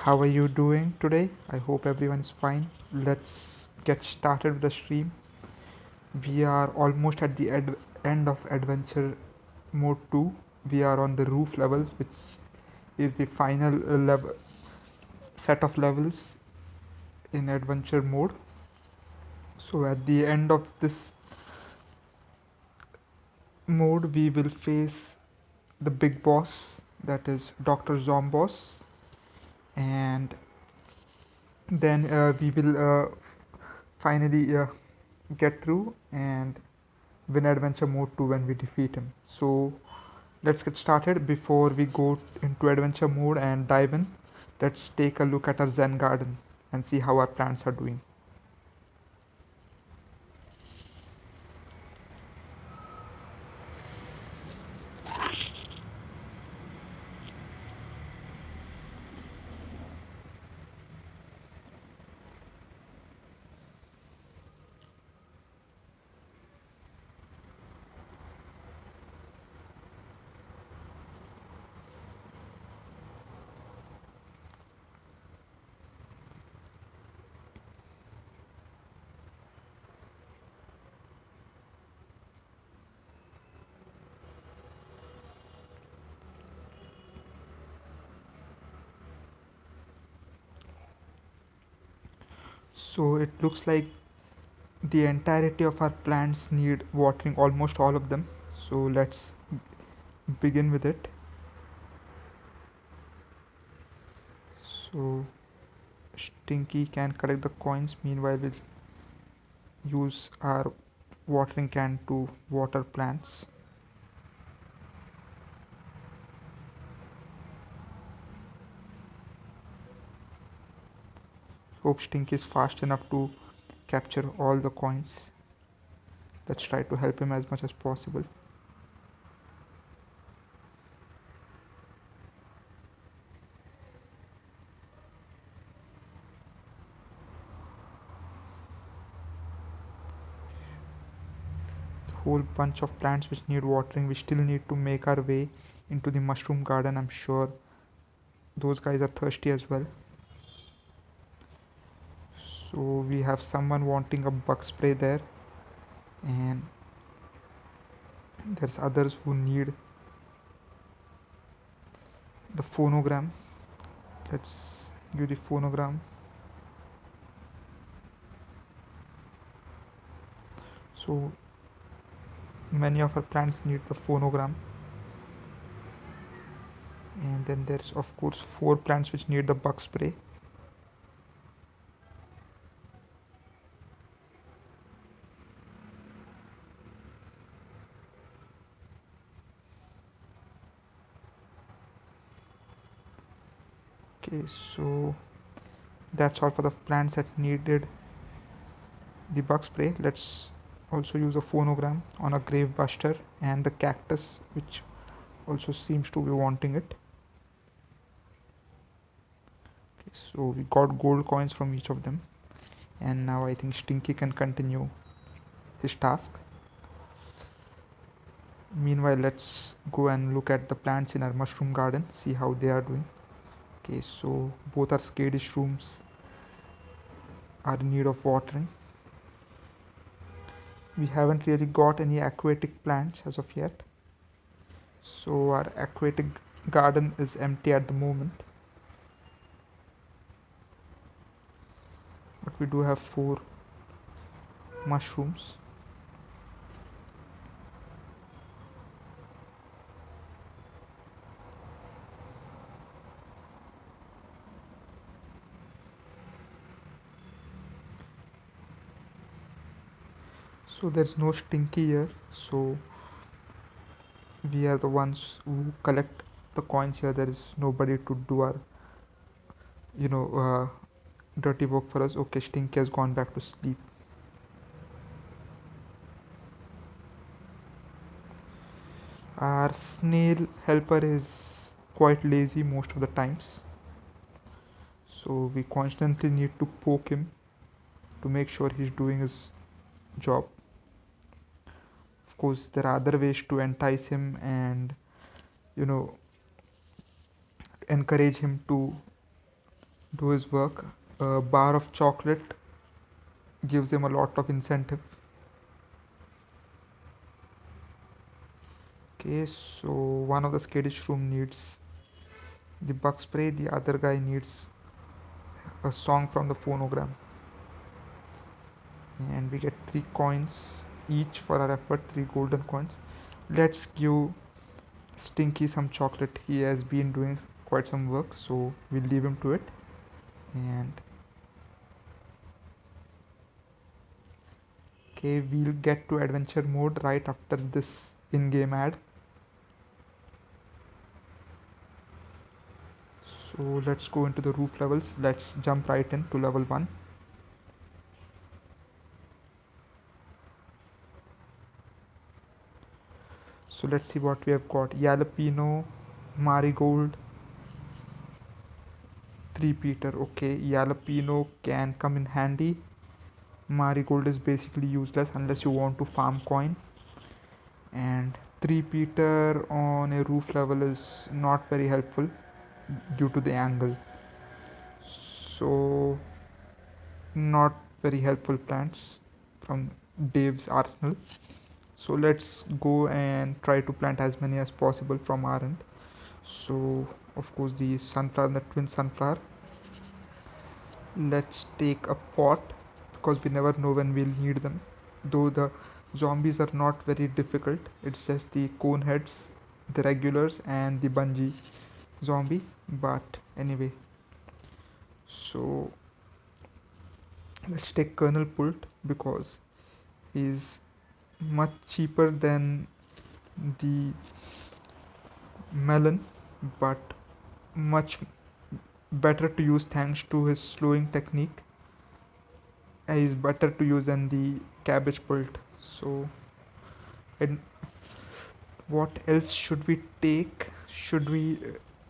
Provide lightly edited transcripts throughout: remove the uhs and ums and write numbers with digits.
How are you doing today? I hope everyone's fine. Let's get started with the stream. We are almost at the end of adventure mode 2. We are on the roof levels, which is the final level set of levels in adventure mode. So at the end of this mode, we will face the big boss, that is Dr. Zombos, and then we will finally get through and win adventure mode 2 when we defeat him. So let's get started. Before we go into adventure mode and dive in, let's take a look at our Zen garden and see how our plants are doing. So it looks like the entirety of our plants need watering, almost all of them. So let's begin with it. So Stinky can collect the coins, meanwhile we'll use our watering can to water plants. Hope Stinky is fast enough to capture all the coins. Let's try to help him as much as possible. Whole bunch of plants which need watering. We still need to make our way into the mushroom garden. I'm sure those guys are thirsty as well. So we have someone wanting a bug spray there, and there's others who need the phonogram. Let's give the phonogram. So many of our plants need the phonogram, and then there's of course 4 plants which need the bug spray. Okay, so that's all for the plants that needed the bug spray. Let's also use a phonogram on a grave buster and the cactus, which also seems to be wanting it. Okay, so we got gold coins from each of them, and now I think Stinky can continue his task. Meanwhile, let's go and look at the plants in our mushroom garden, see how they are doing. Okay, so both our skadish rooms are in need of watering. We haven't really got any aquatic plants as of yet, so our aquatic garden is empty at the moment, but we do have 4 mushrooms. So there's no Stinky here, so we are the ones who collect the coins here. There is nobody to do our dirty work for us. Okay, Stinky has gone back to sleep. Our snail helper is quite lazy most of the times, so we constantly need to poke him to make sure he's doing his job. Of course, there are other ways to entice him and you know encourage him to do his work. A bar of chocolate gives him a lot of incentive. Okay, so one of the skittish room needs the bug spray, the other guy needs a song from the phonogram, and we get 3 coins each for our effort, 3 golden coins. Let's give Stinky some chocolate. He has been doing quite some work, so we'll leave him to it. And okay, we'll get to adventure mode right after this in-game ad. So let's go into the roof levels. Let's jump right into level 1. So let's see what we have got. Jalapeno, Marigold, 3 Peter. Okay, Jalapeno can come in handy. Marigold is basically useless unless you want to farm coin. And 3 Peter on a roof level is not very helpful due to the angle. So not very helpful plants from Dave's arsenal. So let's go and try to plant as many as possible from our end. So of course the sunflower and the twin sunflower. Let's take a pot because we never know when we'll need them. Though the zombies are not very difficult, it's just the cone heads, the regulars, and the bungee zombie. But anyway, so let's take Colonel Pult because he's much cheaper than the melon, but much better to use thanks to his slowing technique. Is better to use than the cabbage pult. So, and what else should we take? Should we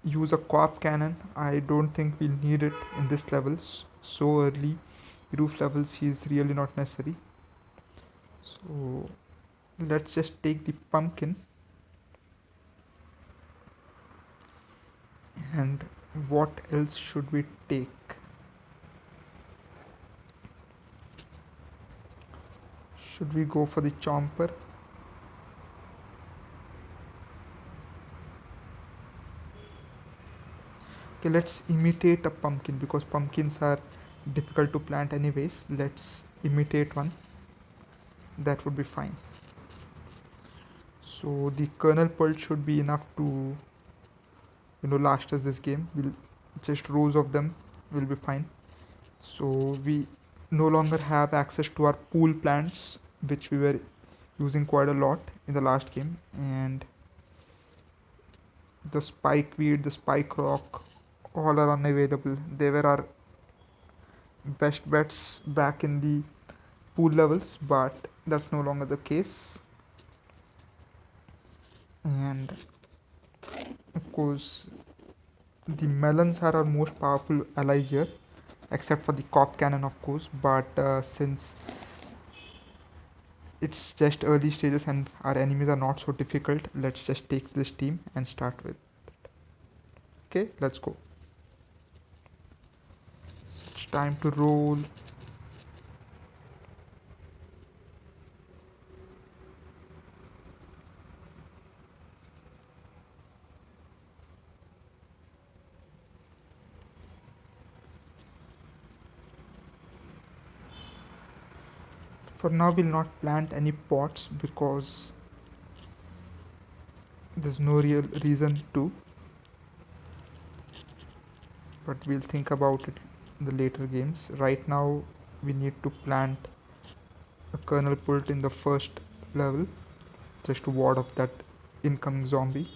use a co-op cannon? I don't think we'll need it in this levels. So early roof levels is really not necessary. So let's just take the pumpkin. And what else should we take? Should we go for the chomper? Okay, let's imitate a pumpkin because pumpkins are difficult to plant anyways. Let's imitate one. That would be fine. So the kernel pult should be enough to last us this game. We'll just rows of them will be fine. So we no longer have access to our pool plants, which we were using quite a lot in the last game, and the spike weed, the spike rock, all are unavailable. They were our best bets back in the pool levels, but that's no longer the case. And of course the melons are our most powerful ally here, except for the cop cannon of course, but since it's just early stages and our enemies are not so difficult, let's just take this team and start with it. Okay, let's go. It's time to roll. For now we'll not plant any pots because there's no real reason to, but we'll think about it in the later games. Right now we need to plant a kernel pult in the first level just to ward off that incoming zombie.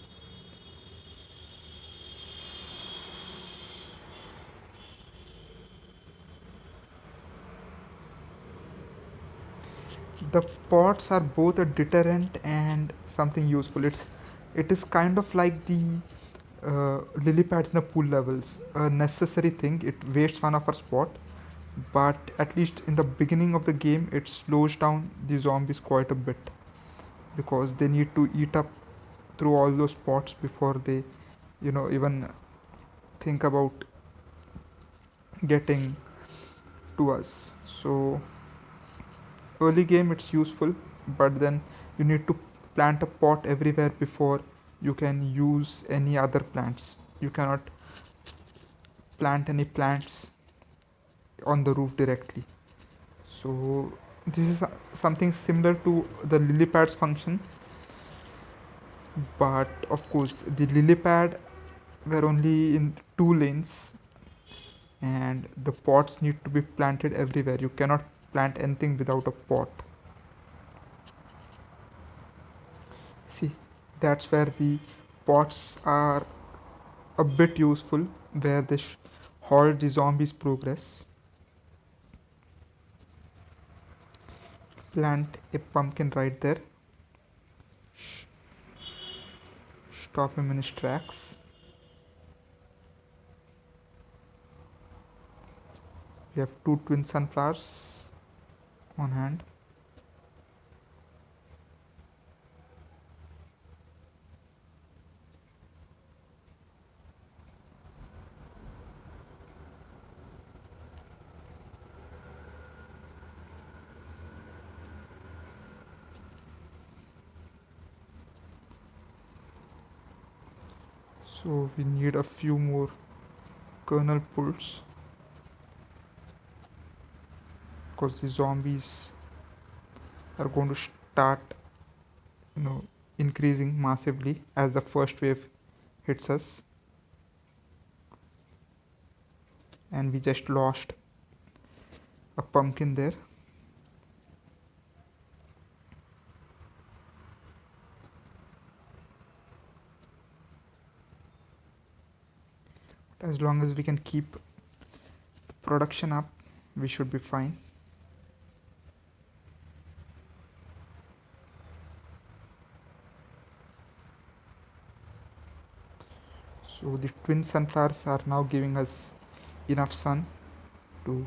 The pots are both a deterrent and something useful. It is kind of like the lily pads in the pool levels, a necessary thing. It wastes one of our spot, but at least in the beginning of the game it slows down the zombies quite a bit because they need to eat up through all those pots before they even think about getting to us. So early game it's useful, but then you need to plant a pot everywhere before you can use any other plants. You cannot plant any plants on the roof directly. So this is something similar to the lily pads function, but of course the lily pad were only in two lanes, and the pots need to be planted everywhere. You cannot plant anything without a pot. See, that's where the pots are a bit useful, where they halt the zombies progress. Plant a pumpkin right there, stop him in his tracks. We have two twin sunflowers on hand. So we need a few more kernel pulls, because the zombies are going to start, you know, increasing massively as the first wave hits us. And we just lost a pumpkin there. As long as we can keep the production up, we should be fine. So the twin sunflowers are now giving us enough sun to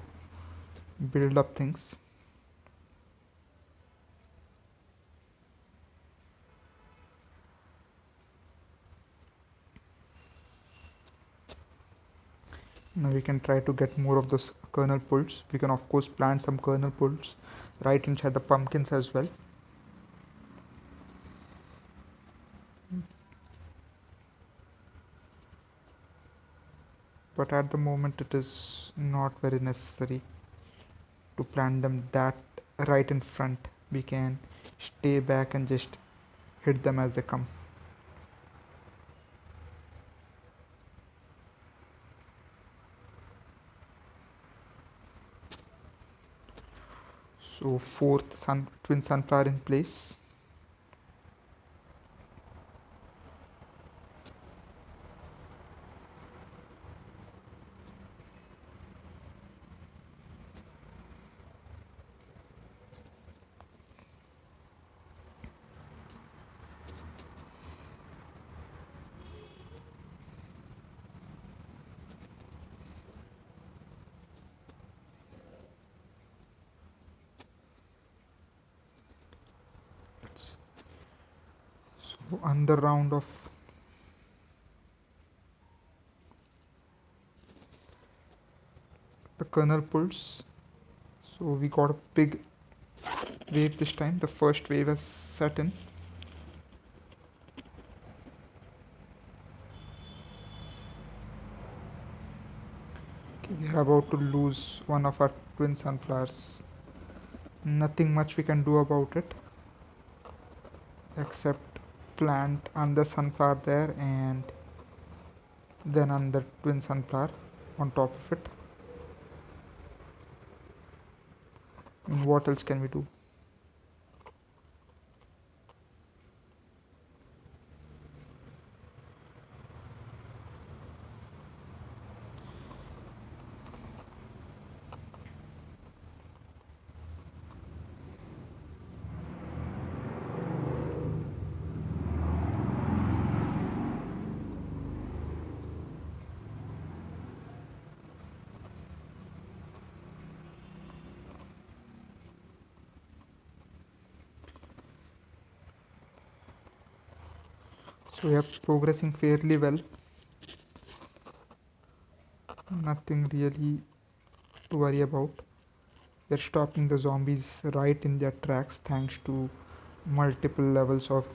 build up things. Now we can try to get more of those kernel pulls. We can of course plant some kernel pulls right inside the pumpkins as well. But at the moment it is not very necessary to plant them that right in front. We can stay back and just hit them as they come. So fourth twin sunflower in place. So another round of the kernel pulls. So we got a big wave this time. The first wave has set in. Okay, we are about to lose one of our twin sunflowers. Nothing much we can do about it except plant another sunflower there and then another twin sunflower on top of it. And what else can we do? So we are progressing fairly well. Nothing really to worry about. We're stopping the zombies right in their tracks thanks to multiple levels of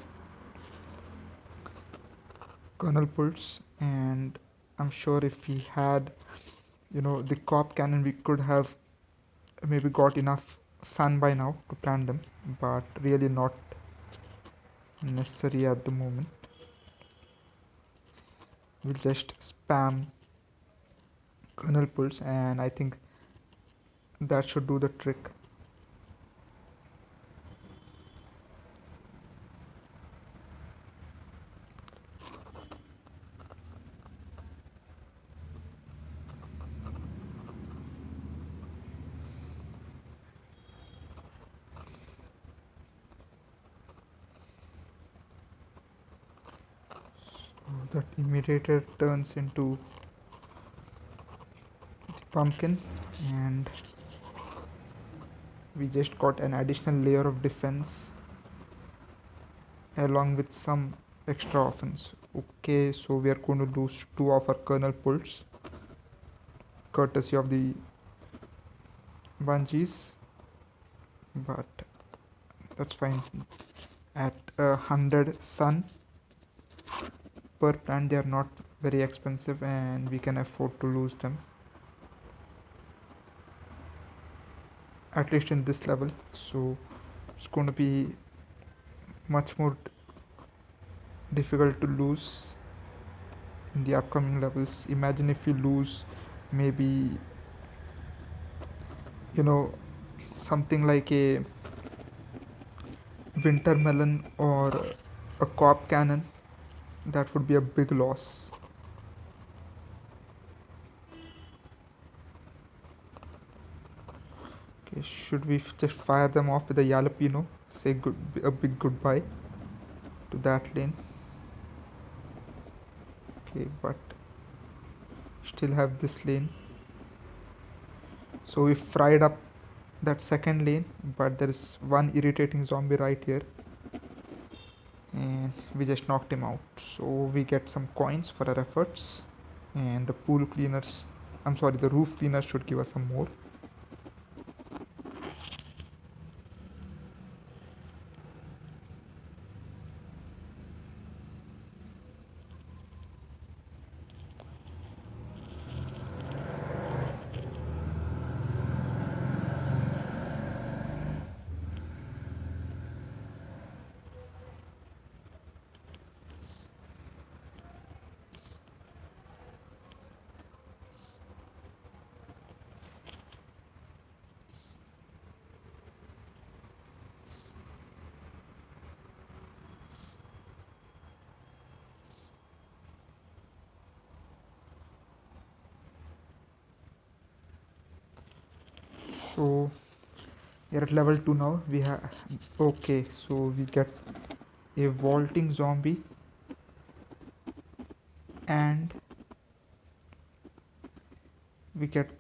kernel pulse. And I'm sure if we had, the cop cannon, we could have maybe got enough sun by now to plant them, but really not necessary at the moment. We'll just spam kernel pulse, and I think that should do the trick. That immediately turns into the pumpkin, and we just got an additional layer of defense along with some extra offense. Okay, so we are going to lose two of our kernel pulse courtesy of the bungees, but that's fine. At 100 sun per plant, they are not very expensive and we can afford to lose them, at least in this level. So it's going to be much more difficult to lose in the upcoming levels. Imagine if you lose maybe, you know something like a winter melon or a cop cannon. That would be a big loss. Okay, should we just fire them off with a jalapeno, say a big goodbye to that lane? Okay, but still have this lane, so we fried up that second lane, but there is one irritating zombie right here and we just knocked him out. So we get some coins for our efforts, and the pool cleaners, I'm sorry, the roof cleaners should give us some more. So we are at level 2 now. We have, okay, so we get a vaulting zombie, and we get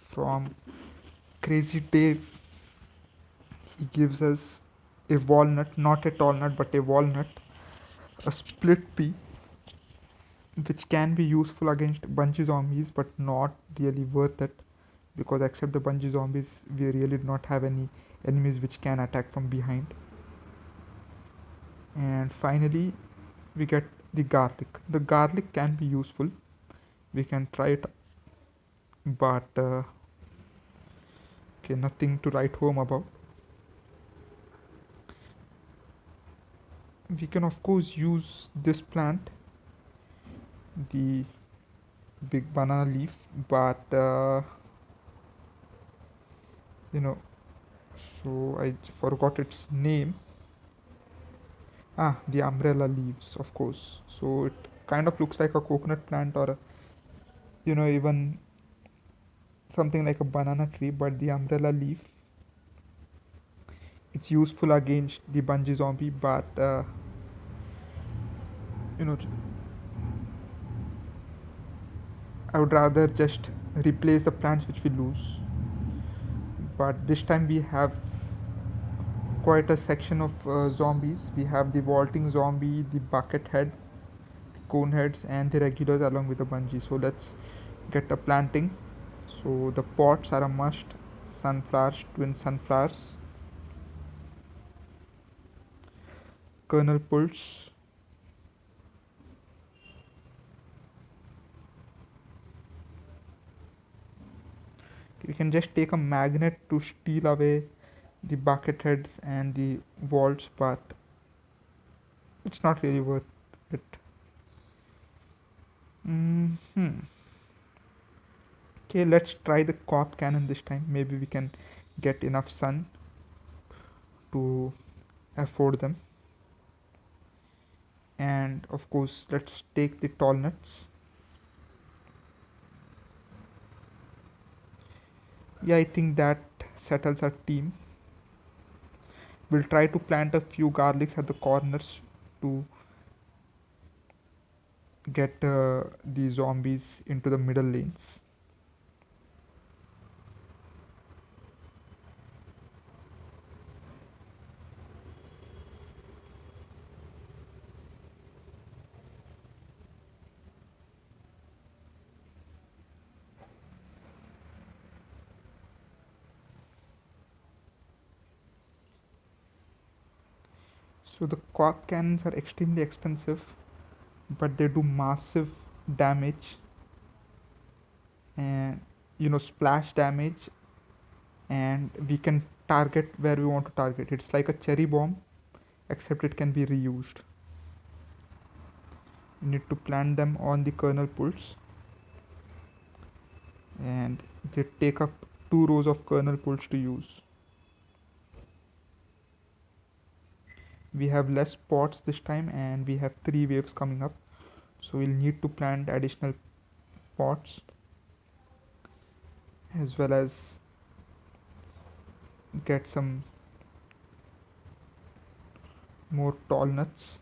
from Crazy Dave, he gives us a walnut, not a tall nut but a walnut, a split pea, which can be useful against bungee zombies but not really worth it, because except the bungee zombies we really do not have any enemies which can attack from behind. And finally we get the garlic can be useful, we can try it, but okay, nothing to write home about. We can of course use this plant, the big banana leaf, but you know so I forgot its name. The umbrella leaves, of course. So it kind of looks like a coconut plant, or even something like a banana tree, but the umbrella leaf, it's useful against the bungee zombie, but you know I would rather just replace the plants which we lose. But this time we have quite a section of zombies. We have the vaulting zombie, the bucket head, the cone heads, and the regulars along with the bungee. So let's get a planting. So the pots are a must. Sunflowers, twin sunflowers, kernel pulse. You can just take a magnet to steal away the bucket heads and the vaults, but it's not really worth it. Hmm. Okay, let's try the cork cannon this time. Maybe we can get enough sun to afford them. And of course, let's take the tall nuts. Yeah, I think that settles our team. We'll try to plant a few garlics at the corners to get the zombies into the middle lanes. So the cork cannons are extremely expensive, but they do massive damage and splash damage, and we can target where we want to target. It's like a cherry bomb, except it can be reused. You need to plant them on the kernel pulse, and they take up 2 rows of kernel pulse to use. We have less pots this time, and we have 3 waves coming up, so we'll need to plant additional pots as well as get some more tall nuts.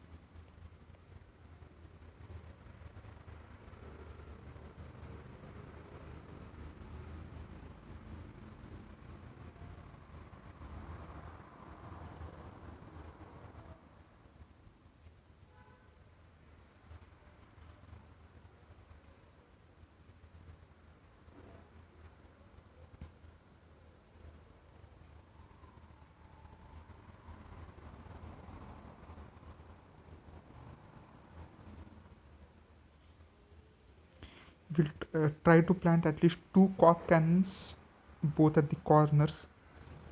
We'll try to plant at least 2 cork cannons both at the corners,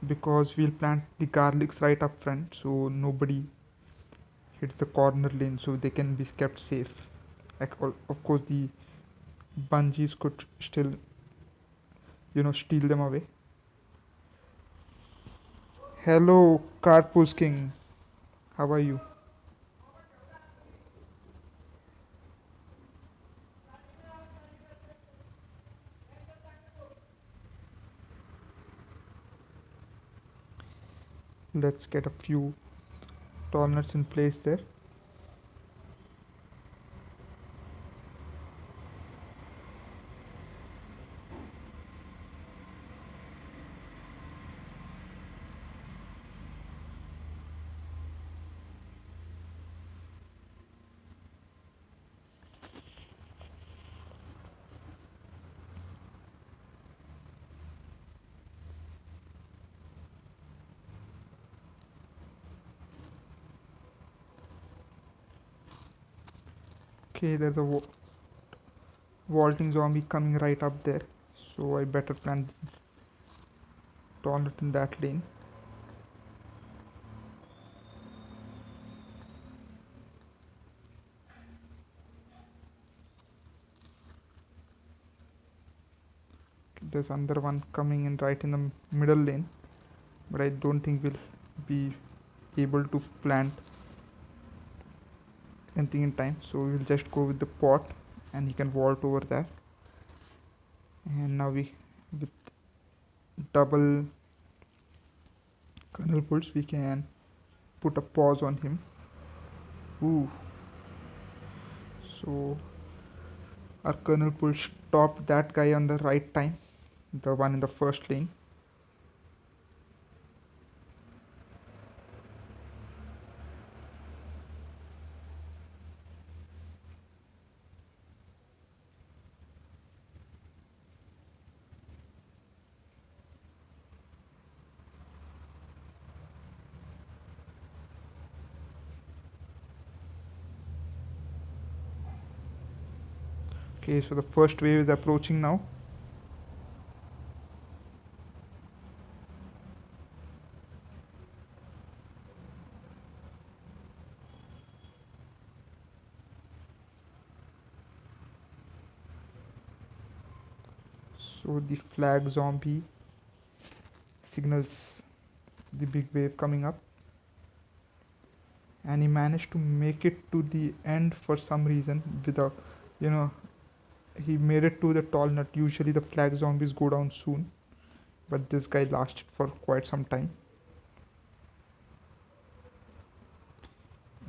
because we'll plant the garlics right up front so nobody hits the corner lane, so they can be kept safe. Like, of course, the bungees could still steal them away. Hello, Carpus King. How are you? Let's get a few tall nuts in place there. Okay, there's a vaulting zombie coming right up there, so I better plant tall nut in that lane. There's another one coming in right in the middle lane, but I don't think we'll be able to plant anything in time, so we'll just go with the pot and he can vault over there. And now we, with double kernel pulse, we can put a pause on him. Ooh, so our kernel pulse stopped that guy on the right time, the one in the first lane. Okay, so the first wave is approaching now. So the flag zombie signals the big wave coming up, and he managed to make it to the end for some reason without, you know, he made it to the tall nut. Usually the flag zombies go down soon, but this guy lasted for quite some time,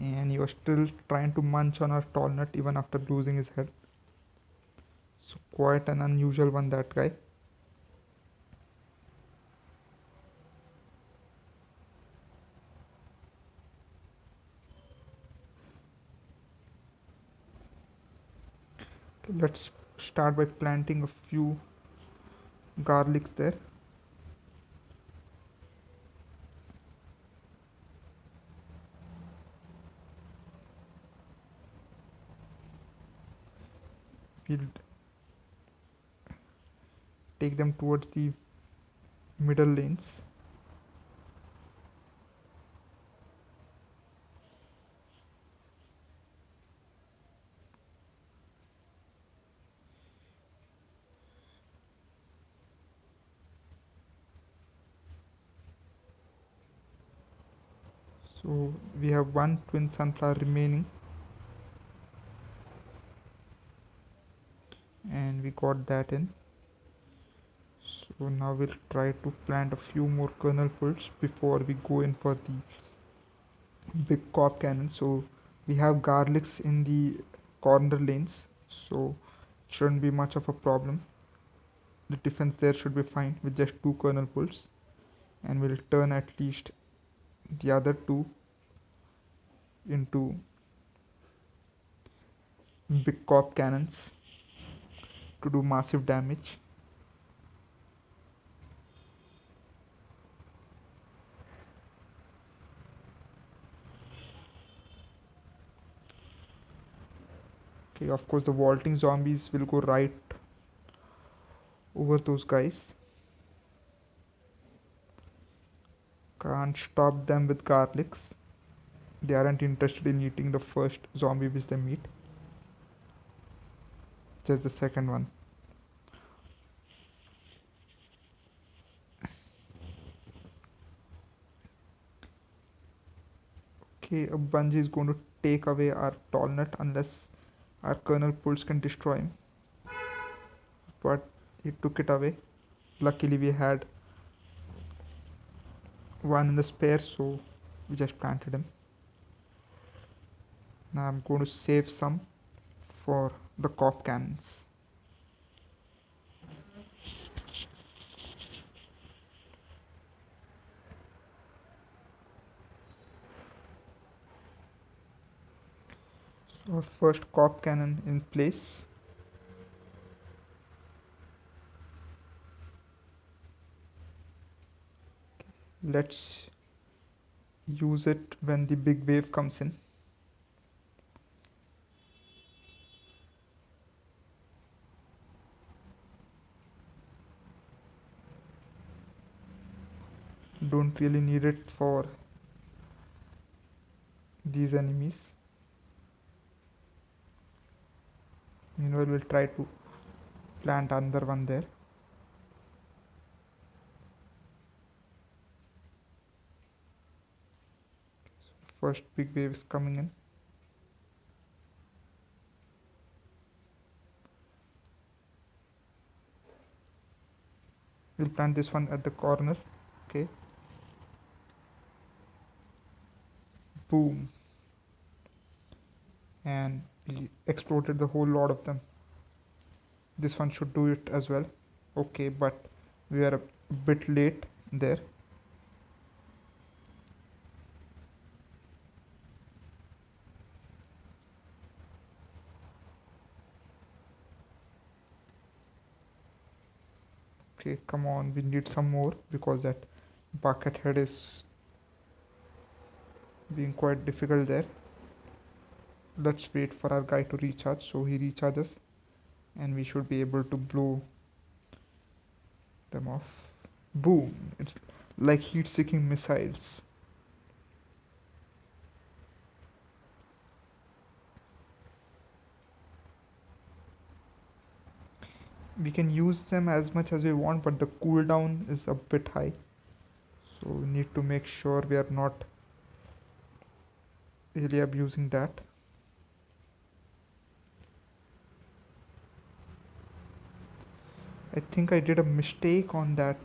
and he was still trying to munch on our tall nut even after losing his head. So quite an unusual one, that guy. Okay, let's start by planting a few garlics there. We'll take them towards the middle lanes. So we have one twin sunflower remaining, and we got that in. So now we'll try to plant a few more kernel pulls before we go in for the big cop cannon. So we have garlics in the corner lanes, so it shouldn't be much of a problem. The defense there should be fine with just two kernel pulls, and we'll turn at least the other two into big cop cannons to do massive damage. Okay, of course the vaulting zombies will go right over those guys. Can't stop them with garlics. They aren't interested in eating the first zombie which they meet, just the second one. Okay, a bungee is going to take away our tall nut unless our kernel pulls can destroy him, but he took it away. Luckily we had one in the spare, so we just planted him. Now I'm going to save some for the cop cannons. So our first cop cannon in place. Let's use it when the big wave comes in. Don't really need it for these enemies. Meanwhile, we'll try to plant another one there. First big wave is coming in. We'll plant this one at the corner. Okay. Boom. And we exploded the whole lot of them. This one should do it as well. Okay, but we are a bit late there. Okay, come on, we need some more because that bucket head is being quite difficult there. Let's wait for our guy to recharge. So he recharges. and we should be able to blow them off. Boom! It's like heat-seeking missiles. We can use them as much as we want, but the cooldown is a bit high, so we need to make sure we are not really abusing that. I think I did a mistake on that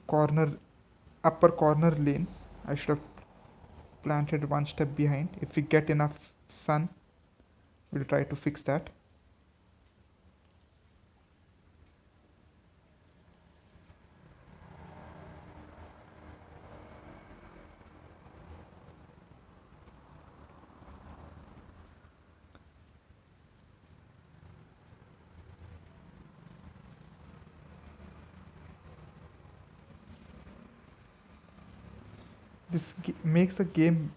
corner, upper corner lane. I should have planted one step behind. If we get enough sun, we'll try to fix that. This makes the game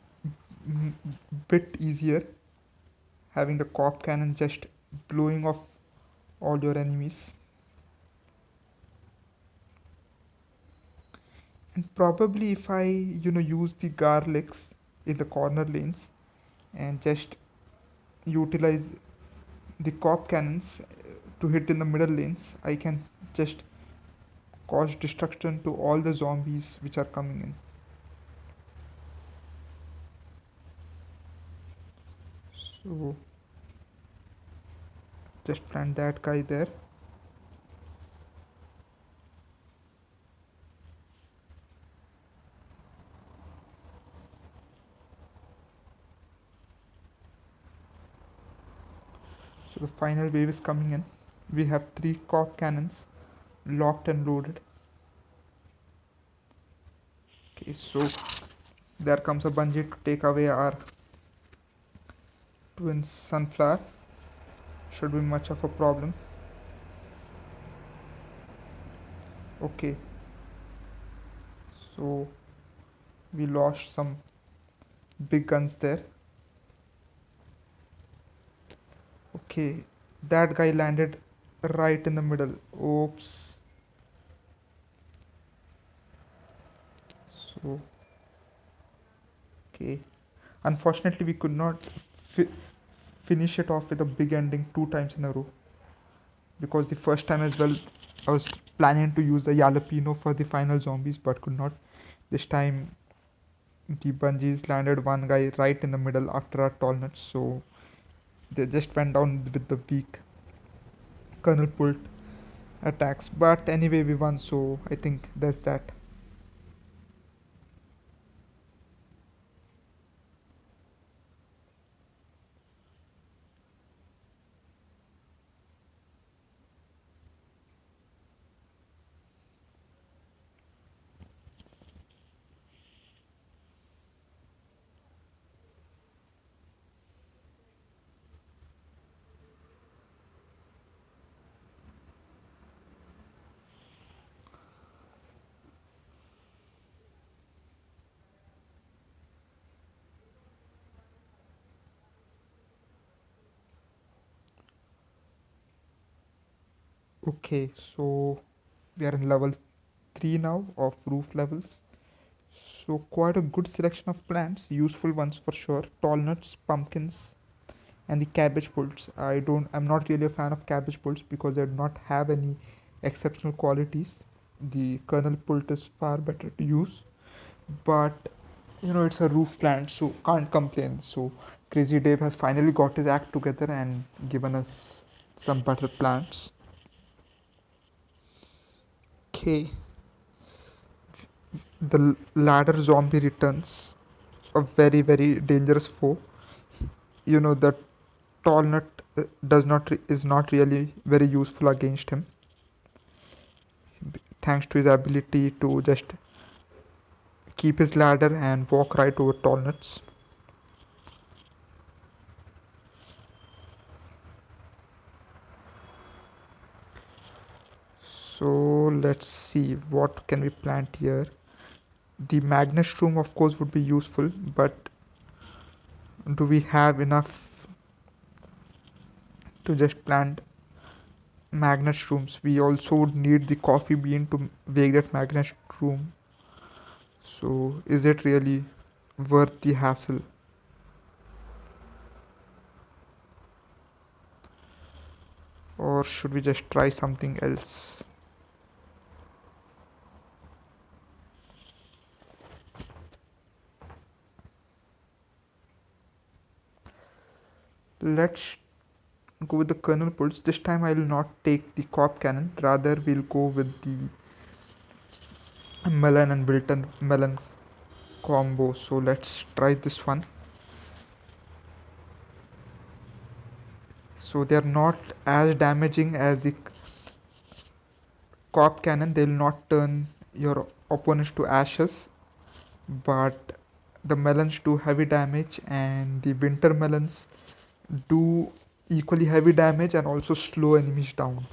m- bit easier, having the cop cannon just blowing off all your enemies. And probably if I, use the garlics in the corner lanes and just utilize the cop cannons to hit in the middle lanes, I can just cause destruction to all the zombies which are coming in. So just plant that guy there. So the final wave is coming in. We have 3 cop cannons locked and loaded. Okay, so there comes a bungee to take away our twin sunflower. Should be much of a problem. Okay, so we lost some big guns there. Okay, that guy landed right in the middle. Oops. So, okay. Unfortunately, we could not fi- finish it off with a big ending 2 times in a row. Because the first time as well, I was planning to use the jalapeno for the final zombies, but could not. This time, the bungees landed one guy right in the middle after our tall nuts, so they just went down with the weak kernel pult attacks. But anyway, we won, so I think that's that. Okay, so we are in level 3 now of roof levels. So quite a good selection of plants, useful ones for sure. Tall nuts, pumpkins, and the cabbage pults. I'm not really a fan of cabbage pults because they do not have any exceptional qualities. The kernel pult is far better to use, but it's a roof plant, so can't complain. So Crazy Dave has finally got his act together and given us some better plants. Okay, the ladder zombie returns, a very very dangerous foe. The tall nut is not really very useful against him, thanks to his ability to just keep his ladder and walk right over tall nuts. So let's see what can we plant here. The magnet shroom of course would be useful, but do we have enough to just plant magnet shrooms. We also would need the coffee bean to make that magnet shroom. So is it really worth the hassle? Or should we just try something else? Let's go with the kernel pulse. This time I will not take the cop cannon, rather we'll go with the melon and Wilton melon combo. So let's try this one. So they are not as damaging as the cop cannon. They will not turn your opponents to ashes, but the melons do heavy damage, and the winter melons do equally heavy damage and also slow enemies down.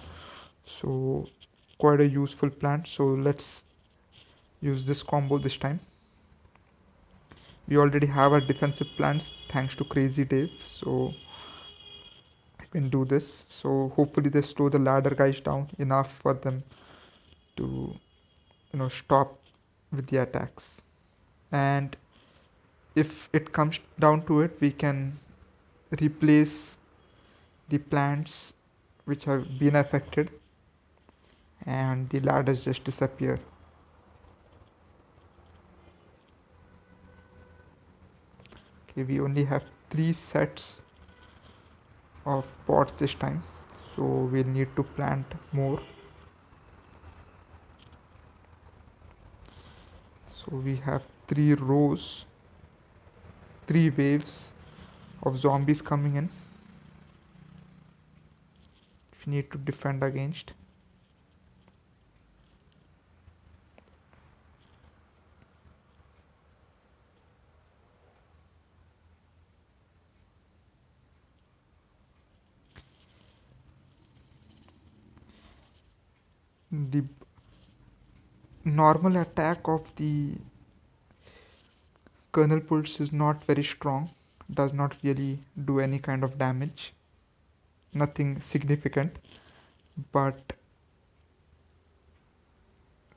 So quite a useful plant. So let's use this combo this time. We already have our defensive plants thanks to Crazy Dave, so I can do this. So hopefully they slow the ladder guys down enough for them to stop with the attacks. And if it comes down to it, we can replace the plants which have been affected, and the ladders just disappear. Okay, we only have 3 sets of pots this time, so we'll need to plant more. So we have 3 rows, 3 waves of zombies coming in. We need to defend against. The normal attack of the kernel pulse is not very strong, does not really do any kind of damage, nothing significant, but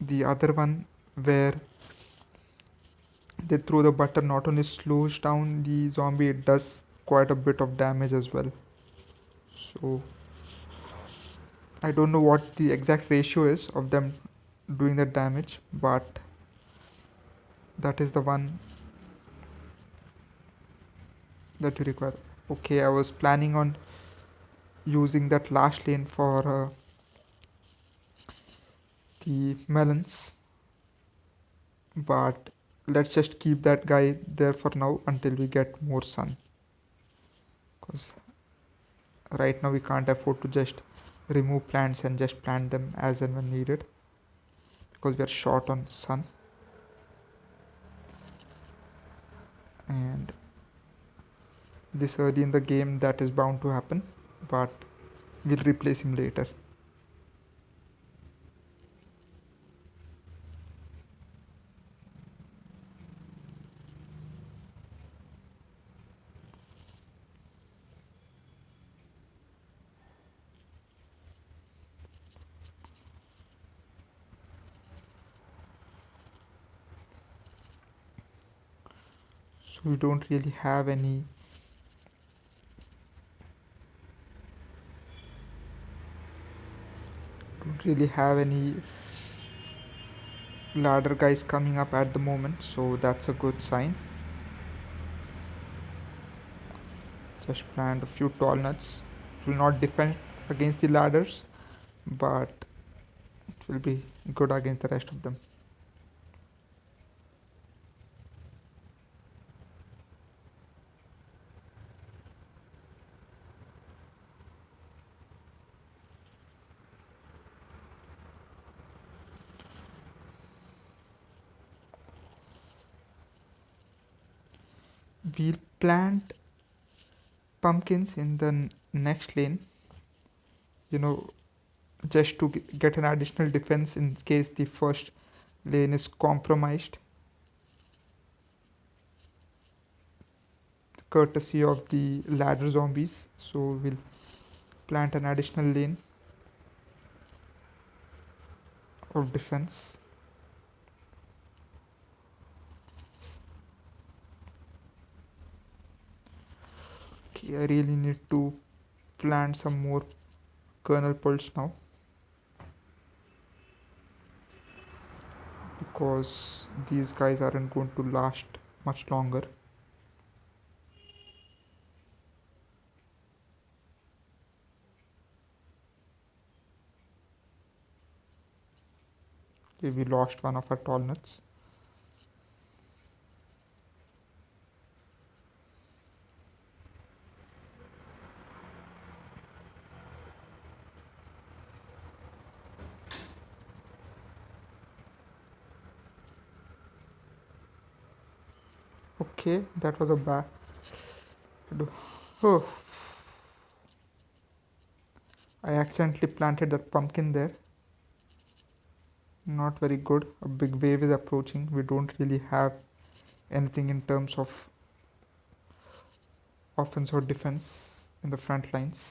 the other one where they throw the button not only slows down the zombie, it does quite a bit of damage as well. So I don't know what the exact ratio is of them doing the damage, but that is the one that you require. Okay, I was planning on using that last lane for the melons, but let's just keep that guy there for now until we get more sun, because right now we can't afford to just remove plants and just plant them as and when needed, because we are short on sun. And this early in the game that is bound to happen, but we'll replace him later. So we don't really have any ladder guys coming up at the moment, so that's a good sign. Just plant a few tall nuts. It will not defend against the ladders, but it will be good against the rest of them. We'll plant pumpkins in the next lane, you know, just to get an additional defense in case the first lane is compromised, courtesy of the ladder zombies. So we'll plant an additional lane. of defense. Okay, I really need to plant some more kernel pearls now, because these guys aren't going to last much longer. Okay, we lost one of our tall nuts. Okay, that was a bad. Oh, I accidentally planted that pumpkin there. Not very good. A big wave is approaching. We don't really have anything in terms of offense or defense in the front lines.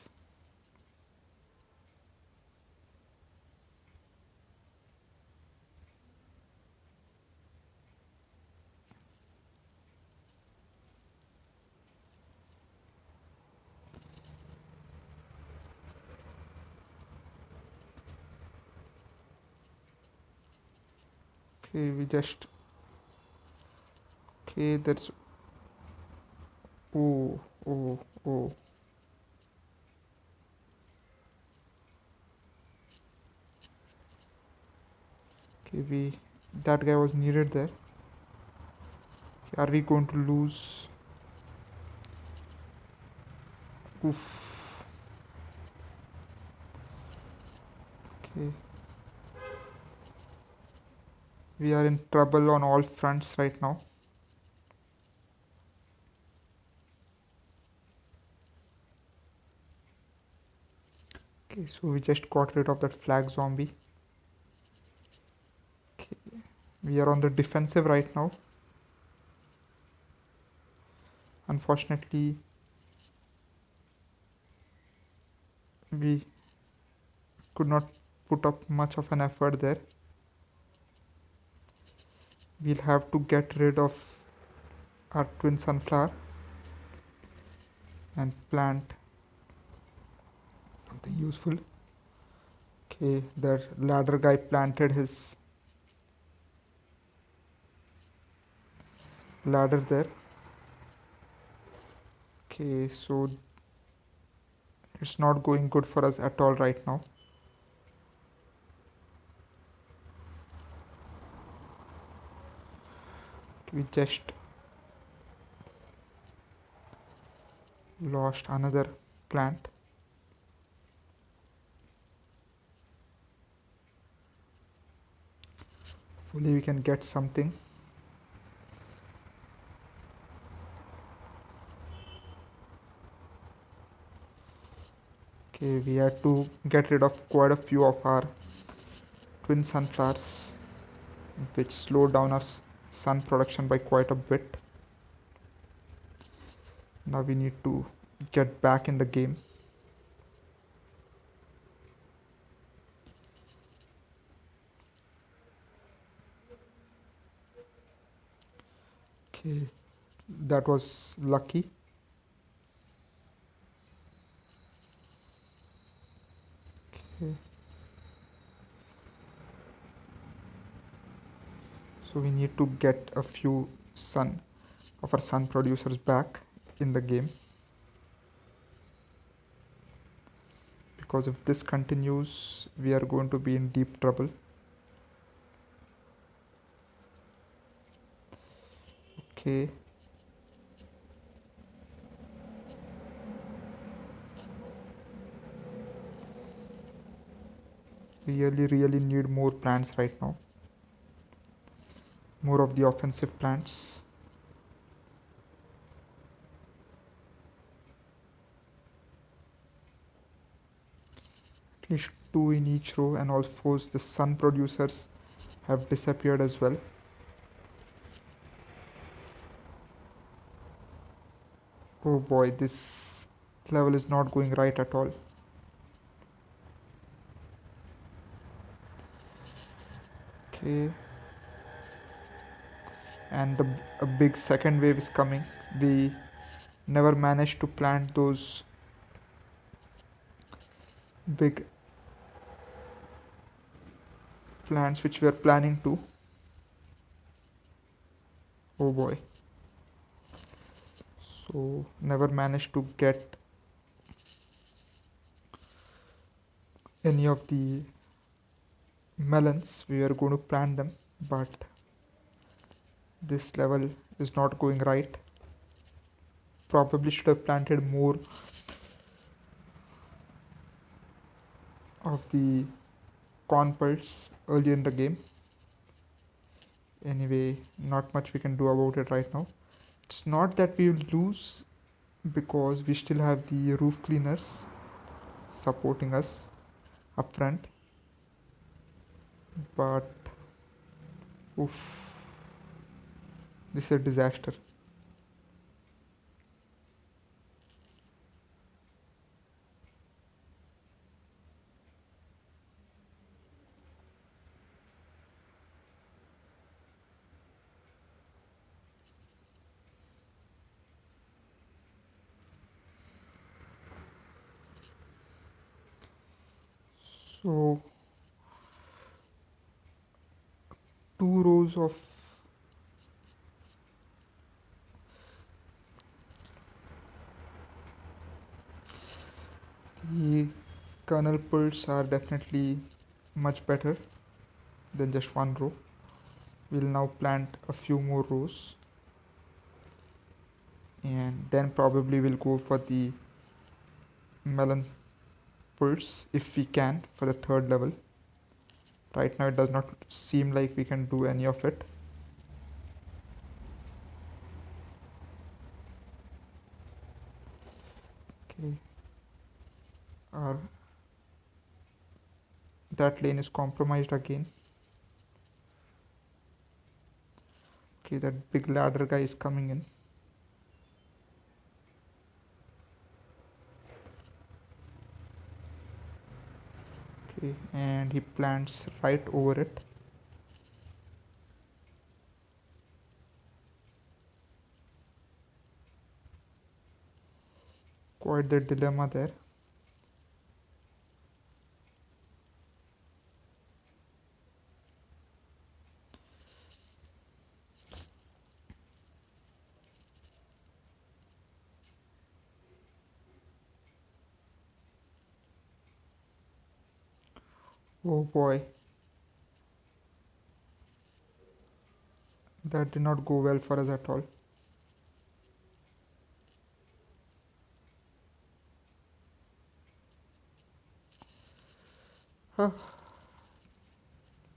Okay, we just. Okay, that's. Oh, oh, oh. Okay, we. That guy was needed there. Okay, are we going to lose? Oof. Okay. We are in trouble on all fronts right now. Okay, so we just got rid of that flag zombie. Okay, we are on the defensive right now. Unfortunately, we could not put up much of an effort there. We'll have to get rid of our twin sunflower and plant something useful. Okay, the ladder guy planted his ladder there. Okay, so it's not going good for us at all right now. We just lost another plant. Hopefully we can get something. Okay, we had to get rid of quite a few of our twin sunflowers, which slowed down our sun production by quite a bit. Now we need to get back in the game. Okay, that was lucky. Okay. So we need to get a few of our sun producers back in the game, because if this continues, we are going to be in deep trouble. Okay. Really need more plants right now. More of the offensive plants. At least 2 in each row, and also the sun producers have disappeared as well. Oh boy, this level is not going right at all. Okay, and a big second wave is coming. We never managed to plant those big plants which we are planning to. Oh boy. So never managed to get any of the melons. We are going to plant them, but this level is not going right. Probably should have planted more of the corn pulse earlier in the game. Anyway, not much we can do about it right now. It's not that we will lose because we still have the roof cleaners supporting us up front, but oof, this is a disaster. So two rows of the kernel pulse are definitely much better than just one row. We'll now plant a few more rows and then probably we'll go for the melon pulse if we can for the third level. Right now it does not seem like we can do any of it. Okay, our that lane is compromised again. Okay, that big ladder guy is coming in. Okay, and he plants right over it. Quite the dilemma there. Oh boy, that did not go well for us at all. Huh.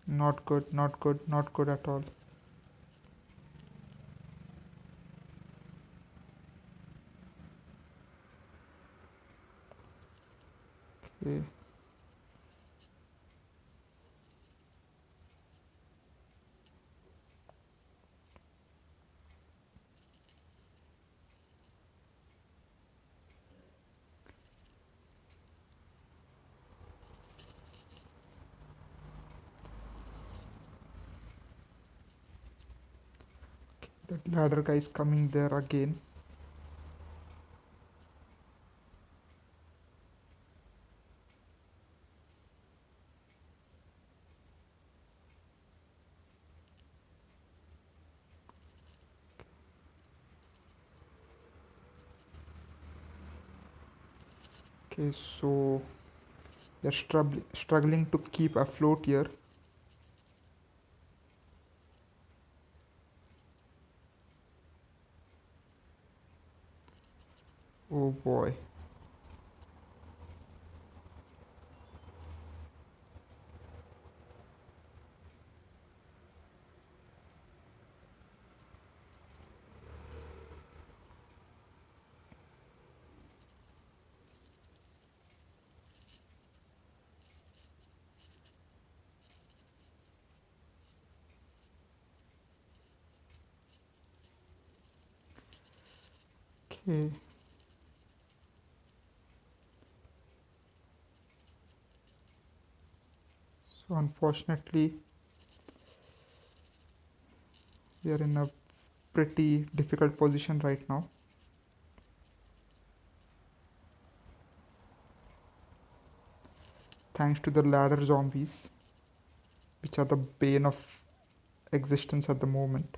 Not good, not good, not good at all. Okay. That ladder guy is coming there again. Okay, so they're struggling to keep afloat here. Oh boy. Okay. So unfortunately, We are in a pretty difficult position right now. Thanks to the ladder zombies, which are the bane of existence at the moment.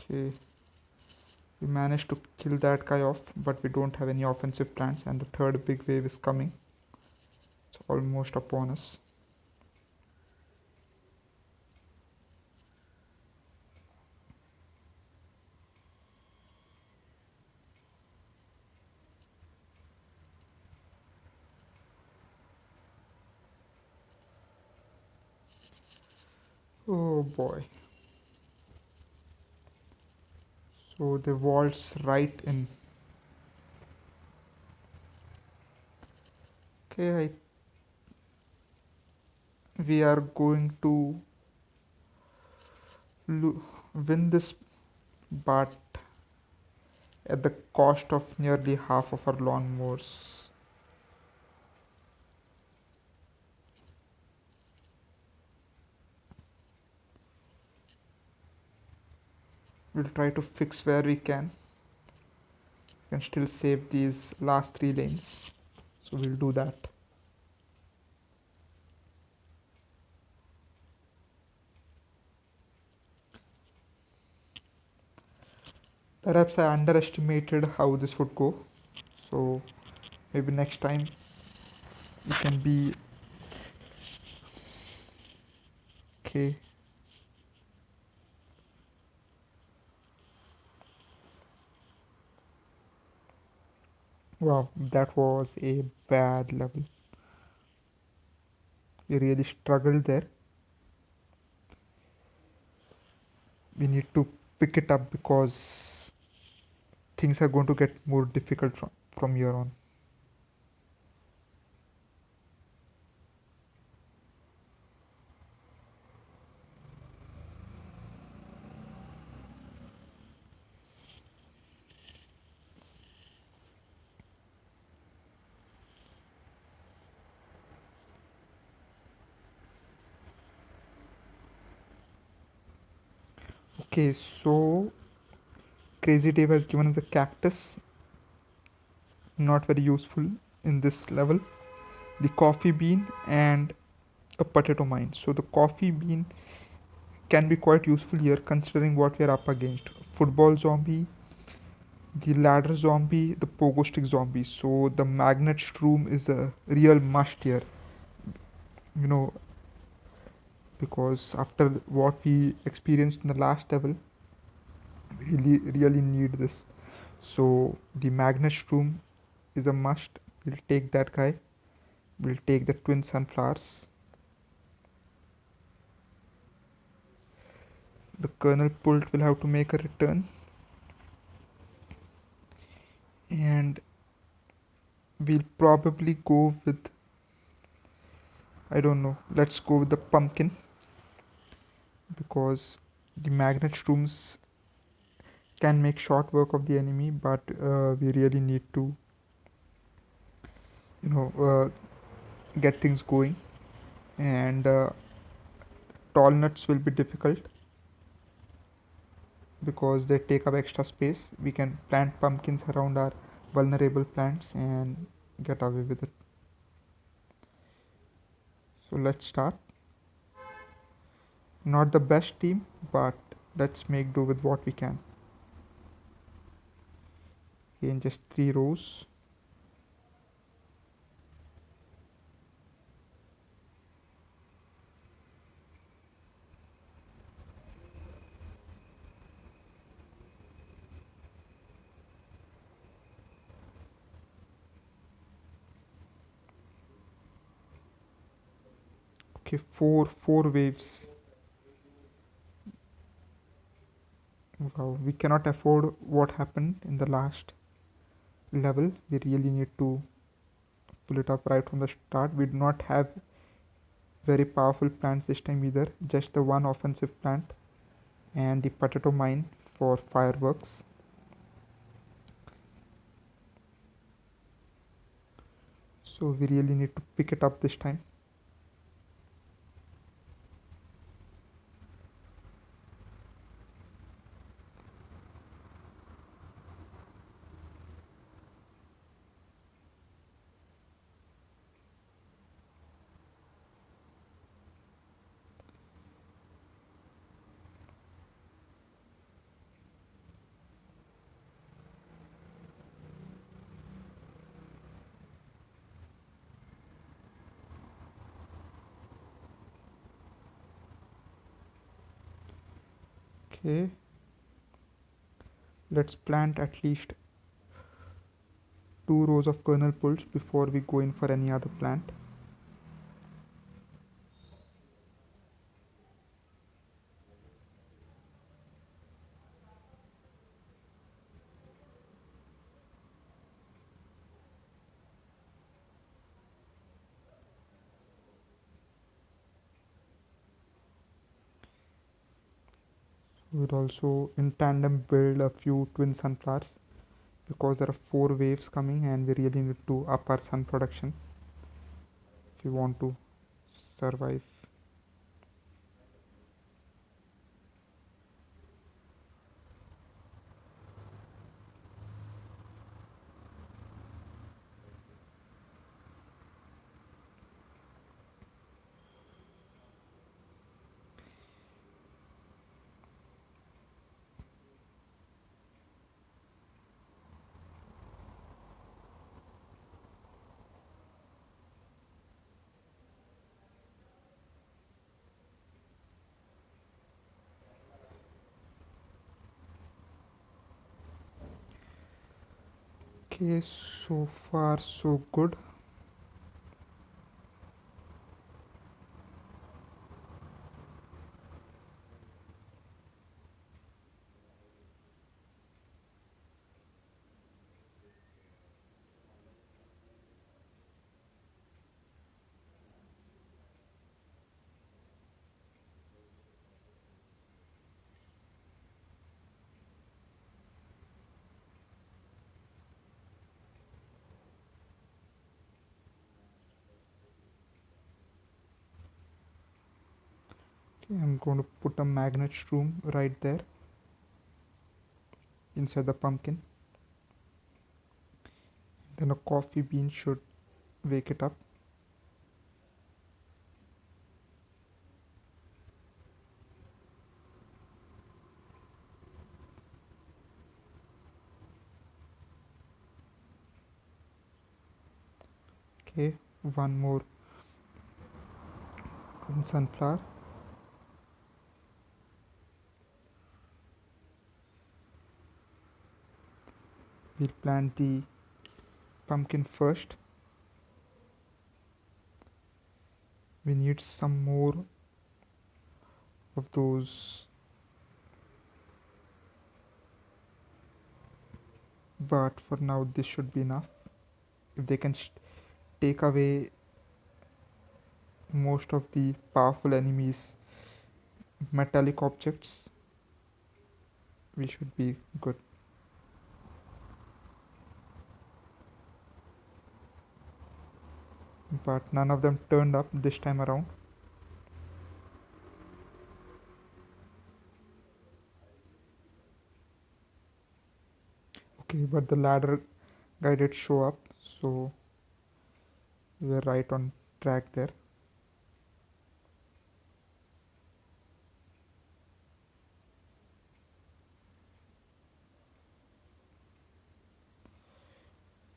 Okay, we managed to kill that guy off, but we don't have any offensive plans, and the third big wave is coming. It's almost upon us. Oh boy. So the waltz right in. Okay, we are going to win this, but at the cost of nearly half of our lawnmowers. We'll try to fix where we can. We can still save these last 3 lanes. So we'll do that. Perhaps I underestimated how this would go. So maybe next time we can be okay. Wow, that was a bad level. We really struggled there. We need to pick it up because things are going to get more difficult from here on. Okay, so Crazy Dave has given us a cactus, not very useful in this level, the coffee bean, and a potato mine. So the coffee bean can be quite useful here considering what we are up against. Football zombie, the ladder zombie, the pogo stick zombie. So the magnet shroom is a real must here. You know, because after what we experienced in the last level, we really need this. So the magnet shroom is a must. We'll take that guy. We'll take the twin sunflowers. The kernel pult will have to make a return. And we'll probably go with, I don't know, let's go with the pumpkin because the magnet shrooms can make short work of the enemy, but we really need to, you know, get things going. And tall nuts will be difficult because they take up extra space. We can plant pumpkins around our vulnerable plants and get away with it. So let's start. Not the best team, but let's make do with what we can. In just 3 rows. Okay, four waves. Wow, we cannot afford what happened in the last level. We really need to pull it up right from the start. We do not have very powerful plants this time either, just the one offensive plant and the potato mine for fireworks. So we really need to pick it up this time. Okay, let's plant at least 2 rows of kernel pulls before we go in for any other plant. We'll also in tandem build a few twin sunflowers because there are 4 waves coming and we really need to up our sun production if we want to survive. Okay, so far so good. Okay, I'm going to put a magnet shroom right there inside the pumpkin. Then a coffee bean should wake it up. Okay, one more sunflower. We'll plant the pumpkin first. We need some more of those, but for now this should be enough. If they can take away most of the powerful enemies metallic objects, we should be good. But none of them turned up this time around. Okay, but the ladder guy did show up, so we're right on track there.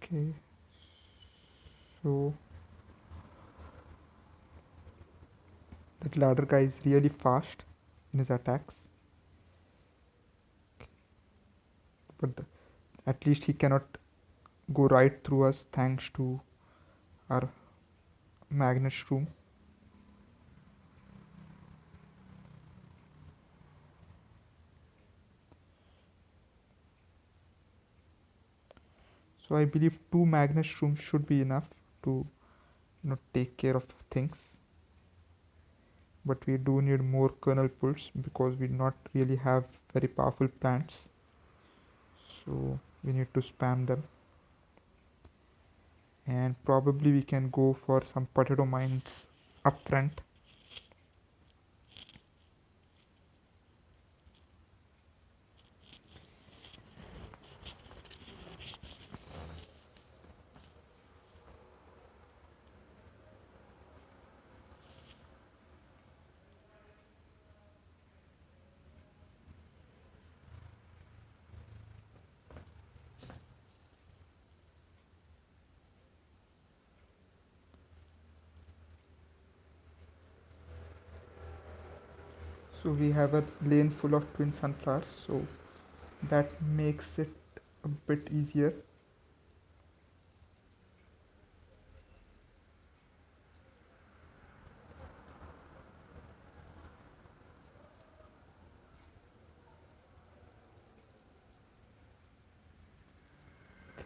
Okay, so that ladder guy is really fast in his attacks, but at least he cannot go right through us thanks to our magnet shroom. So I believe 2 magnet shrooms should be enough to take care of things. But we do need more kernel pulls because we do not really have very powerful plants. So we need to spam them. and probably we can go for some potato mines up front. So we have a lane full of twin sunflowers, so that makes it a bit easier.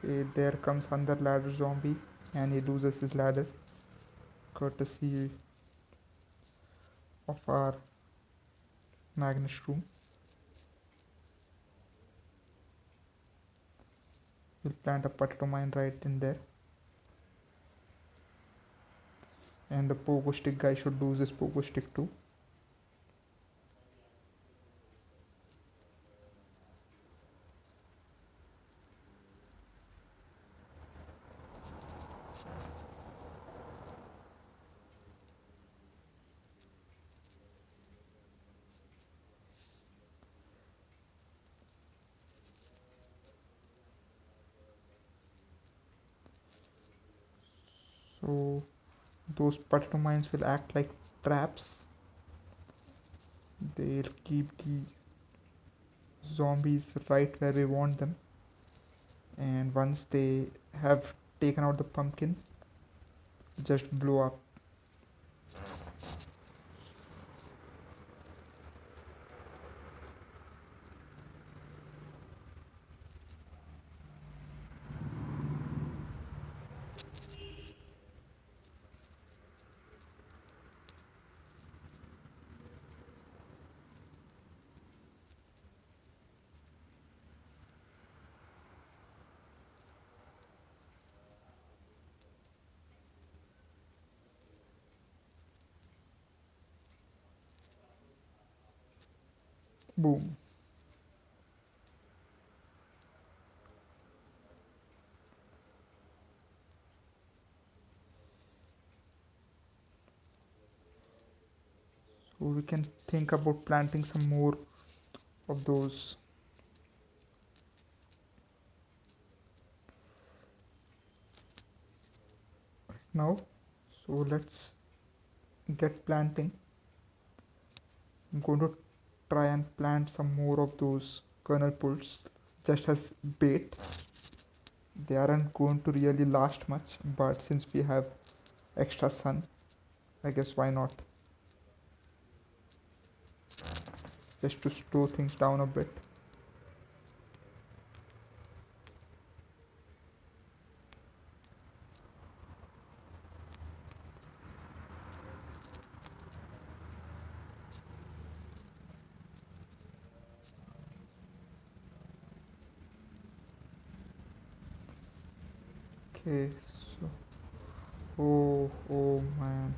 Okay, there comes another ladder zombie, and he loses his ladder courtesy of our Magnus room. We'll plant a potato mine right in there, and the pogo stick guy should lose his pogo stick too. So those potato mines will act like traps. They'll keep the zombies right where we want them, and once they have taken out the pumpkin, just blow up. Boom. So we can think about planting some more of those now. So let's get planting. I'm going to try and plant some more of those kernel pulls just as bait. They aren't going to really last much, but since we have extra sun, I guess why not? Just to slow things down a bit. Okay, so oh man,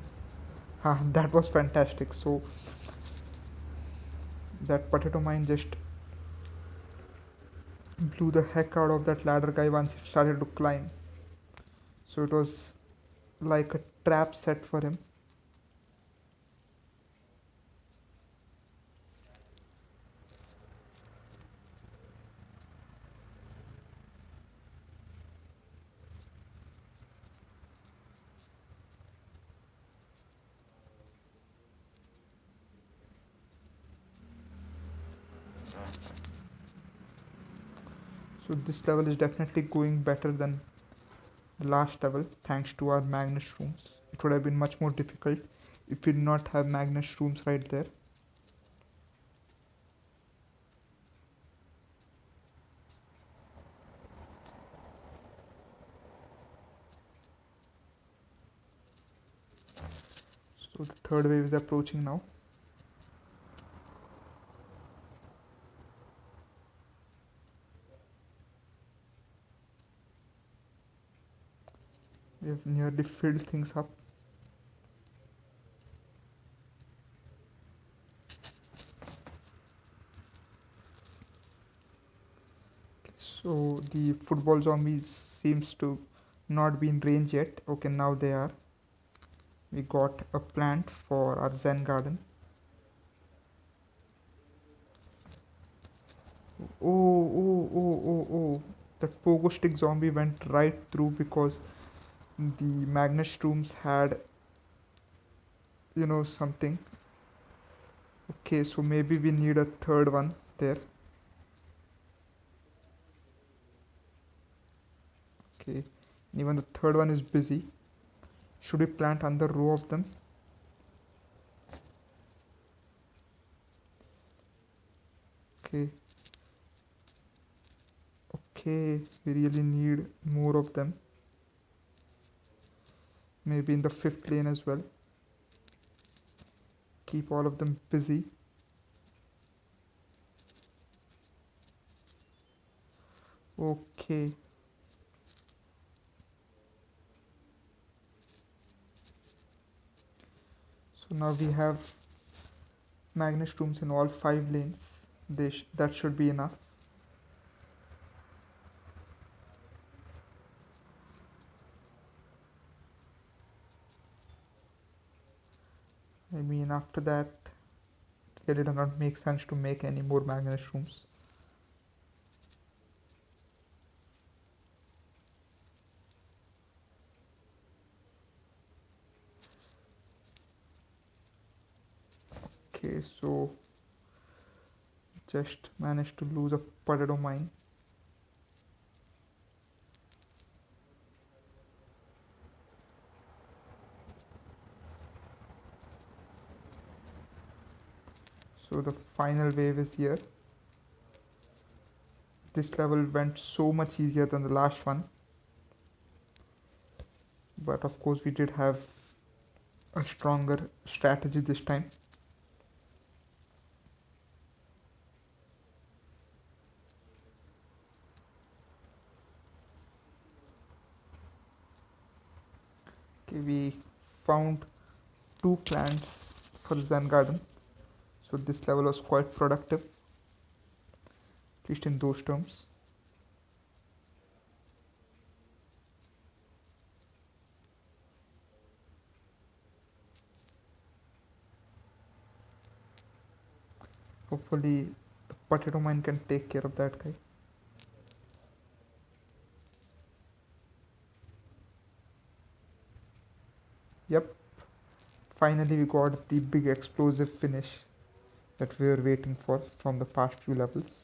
that was fantastic. So that potato mine just blew the heck out of that ladder guy once it started to climb. So it was like a trap set for him. So this level is definitely going better than the last level thanks to our Magnus rooms. It would have been much more difficult if we did not have Magnus rooms right there. So the third wave is approaching now. We have nearly filled things up. So the football zombies seems to not be in range yet. Okay, now they are. We got a plant for our Zen garden. Oh. That pogo stick zombie went right through because the magnet shrooms had, something. Okay, so maybe we need a third one there. Okay, and even the third one is busy. Should we plant another row of them? Okay, okay, we really need more of them. Maybe in the fifth lane as well. Keep all of them busy. Okay, so now we have magnet rooms in all five lanes. That should be enough. I mean, after that, it really does not make sense to make any more magnet rooms. Okay, so just managed to lose a potato mine. So the final wave is here. This level went so much easier than the last one, but of course we did have a stronger strategy this time. Okay, we found two plants for the Zen garden, so this level was quite productive, at least in those terms. Hopefully the potato mine can take care of that guy. Yep, finally we got the big explosive finish that we were waiting for from the past few levels.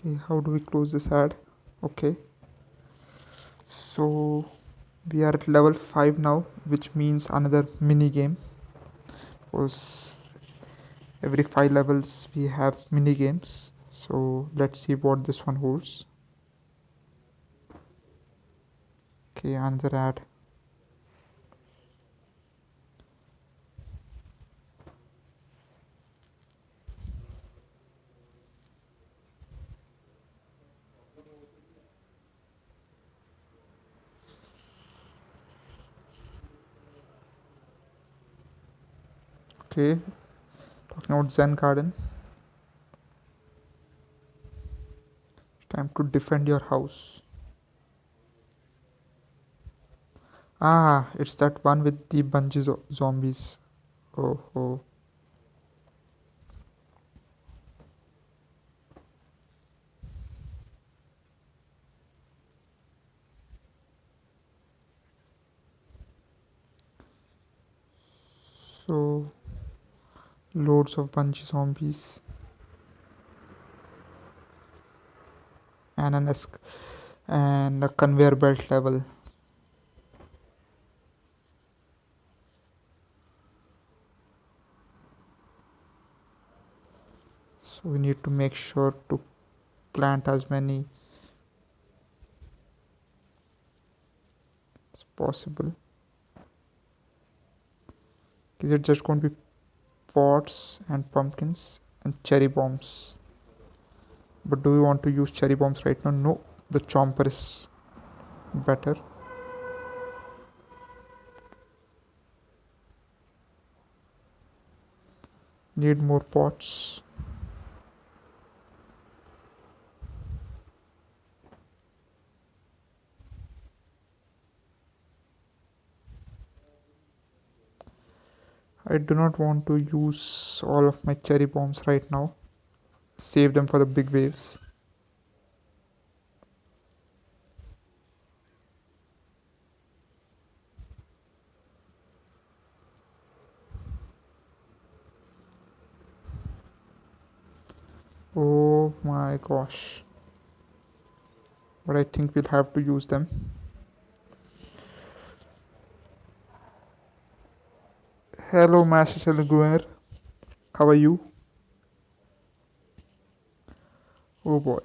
Okay, how do we close this ad? Okay, so we are at level 5 now, which means another mini game. Because every 5 levels we have mini games. So let's see what this one holds. Okay, another ad. Okay, talking about Zen Garden. Time to defend your house. Ah, it's that one with the bungee zombies. Oh, oh. So, loads of bungee zombies and and a conveyor belt level. So we need to make sure to plant as many as possible. Is it just going to be pots and pumpkins and cherry bombs? But do we want to use cherry bombs right now? No, the chomper is better. Need more pots. I do not want to use all of my cherry bombs right now. Save them for the big waves. Oh my gosh. But I think we'll have to use them. Hello, Master Guer. How are you? Oh boy.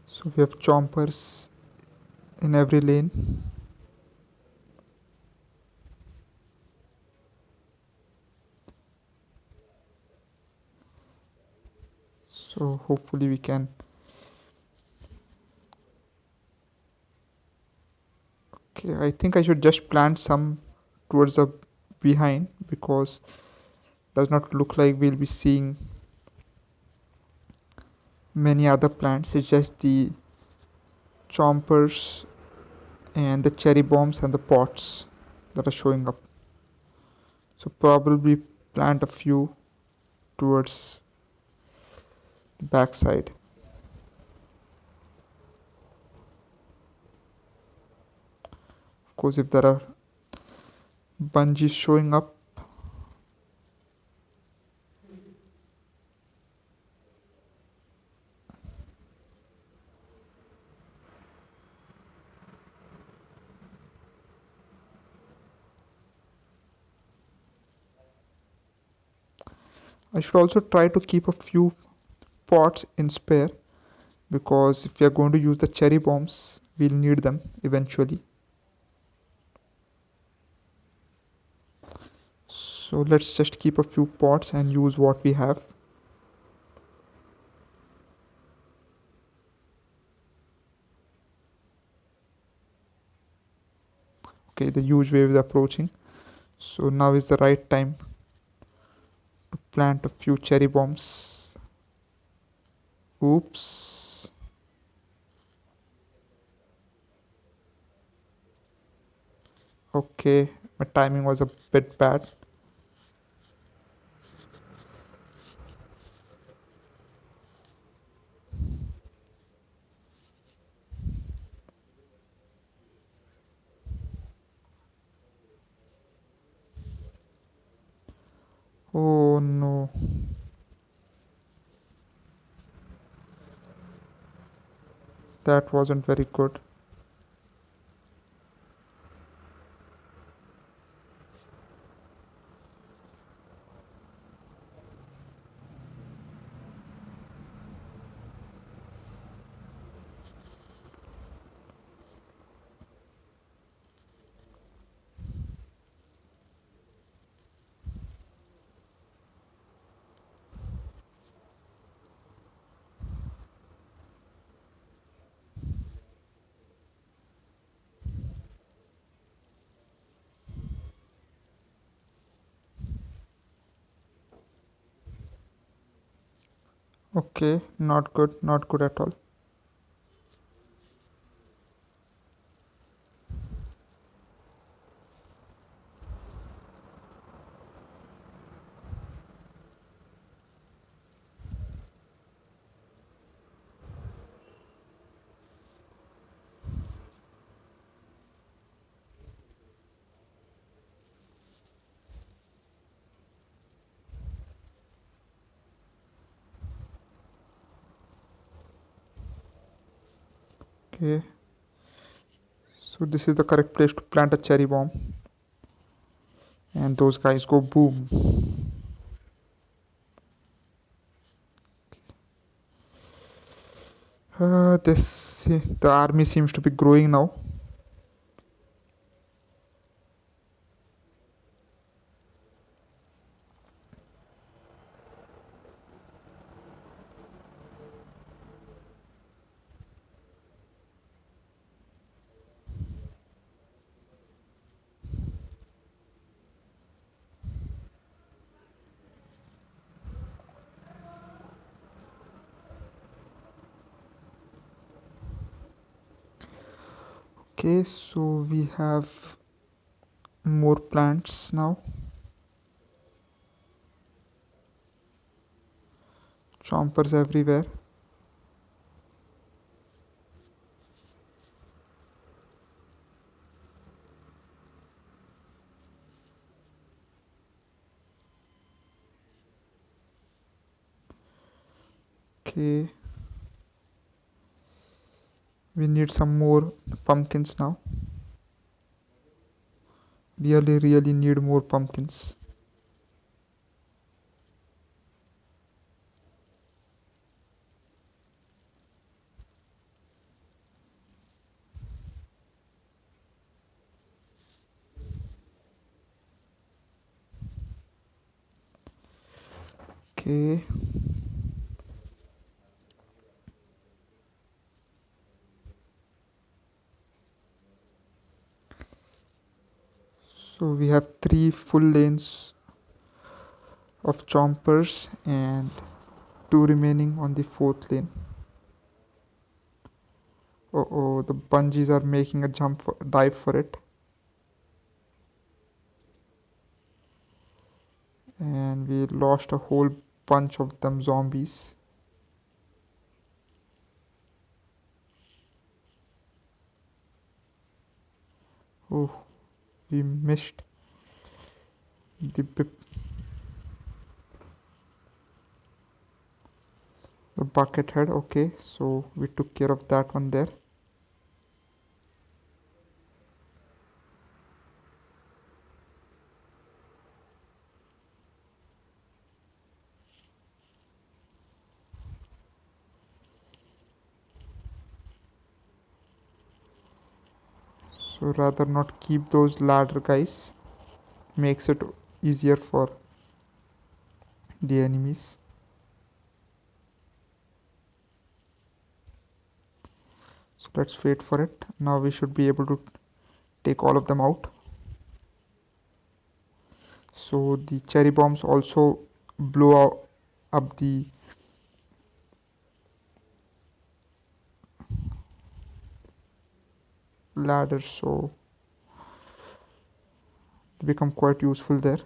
So we have chompers in every lane. So hopefully we can. Okay, I think I should just plant some towards the behind because does not look like we'll be seeing many other plants. It's just the chompers and the cherry bombs and the pots that are showing up. So probably plant a few towards the backside. Of course, if there are bungees showing up, I should also try to keep a few pots in spare because if we are going to use the cherry bombs, we'll need them eventually. So let's just keep a few pots and use what we have. Okay, the huge wave is approaching. So now is the right time to plant a few cherry bombs. Oops. Okay, my timing was a bit bad. That wasn't very good. Okay, not good, not good at all. Okay, so this is the correct place to plant a cherry bomb, and those guys go boom. The army seems to be growing now. Okay, so we have more plants now. Chompers everywhere. Okay, we need some more pumpkins now. Really, really need more pumpkins. Okay, so we have three full lanes of chompers and two remaining on the fourth lane. Oh, the bungees are making a dive for it. And we lost a whole bunch of them zombies. Oh, we missed the the bucket head. Okay, so we took care of that one there. So rather not keep those ladder guys. Makes it easier for the enemies. So let's wait for it. Now we should be able to take all of them out. So the cherry bombs also blow up the ladder, so they become quite useful there.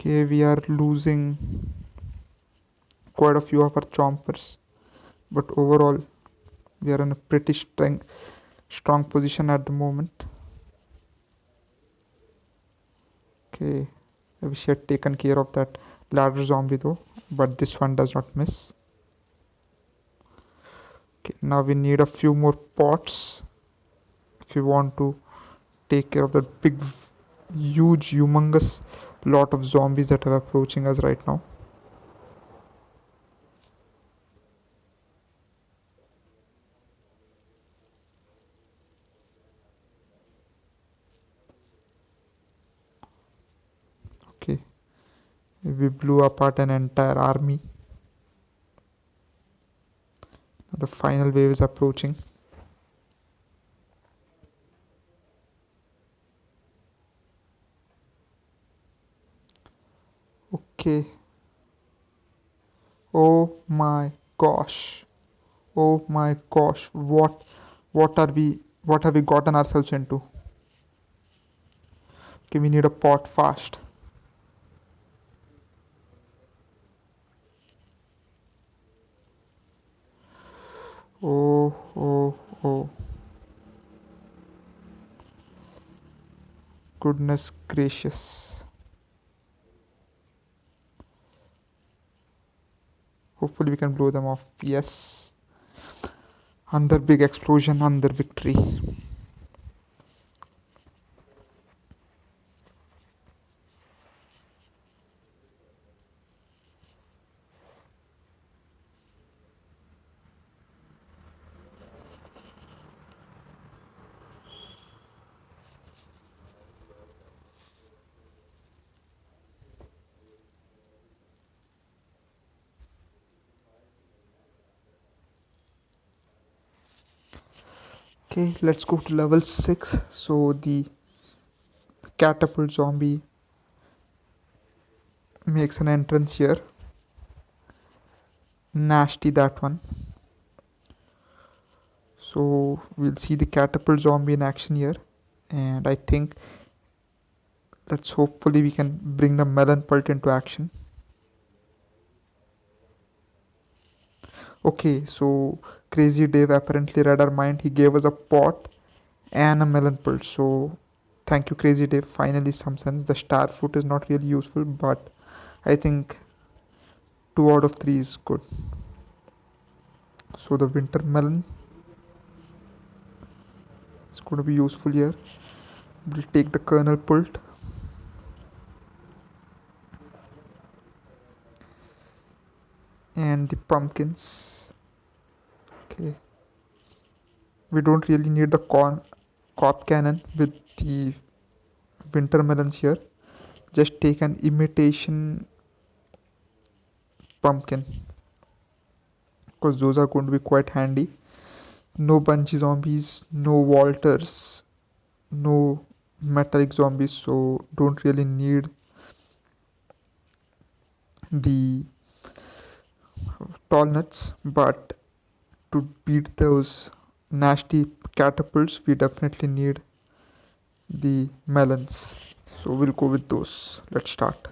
Okay, we are losing quite a few of our chompers, but overall we are in a pretty strong position at the moment. Okay, I wish I had taken care of that ladder zombie though, but this one does not miss. Okay, now we need a few more pots if we want to take care of that big, huge, humongous lot of zombies that are approaching us right now. Okay, we blew apart an entire army. The final wave is approaching. Okay. Oh my gosh. Oh my gosh. What have we gotten ourselves into? Okay, we need a pot fast. Oh, oh, oh. Goodness gracious. Hopefully we can blow them off. Yes. Another big explosion, another victory. Okay, let's go to level 6. So the catapult zombie makes an entrance here. Nasty, that one. So we'll see the catapult zombie in action here, and I think let's hopefully we can bring the melon pult into action. Okay, so Crazy Dave apparently read our mind. He gave us a pot and a melon pult. So thank you, Crazy Dave. Finally some sense. The star fruit is not really useful, but I think 2 out of 3 is good. So the winter melon is going to be useful here. We'll take the kernel pult. And the pumpkins. Okay, we don't really need the cop cannon with the winter melons here. Just take an imitation pumpkin because those are going to be quite handy. No bungee zombies, no Walters, no metallic zombies, so don't really need the tall nuts. But to beat those nasty catapults, we definitely need the melons. So we'll go with those. Let's start.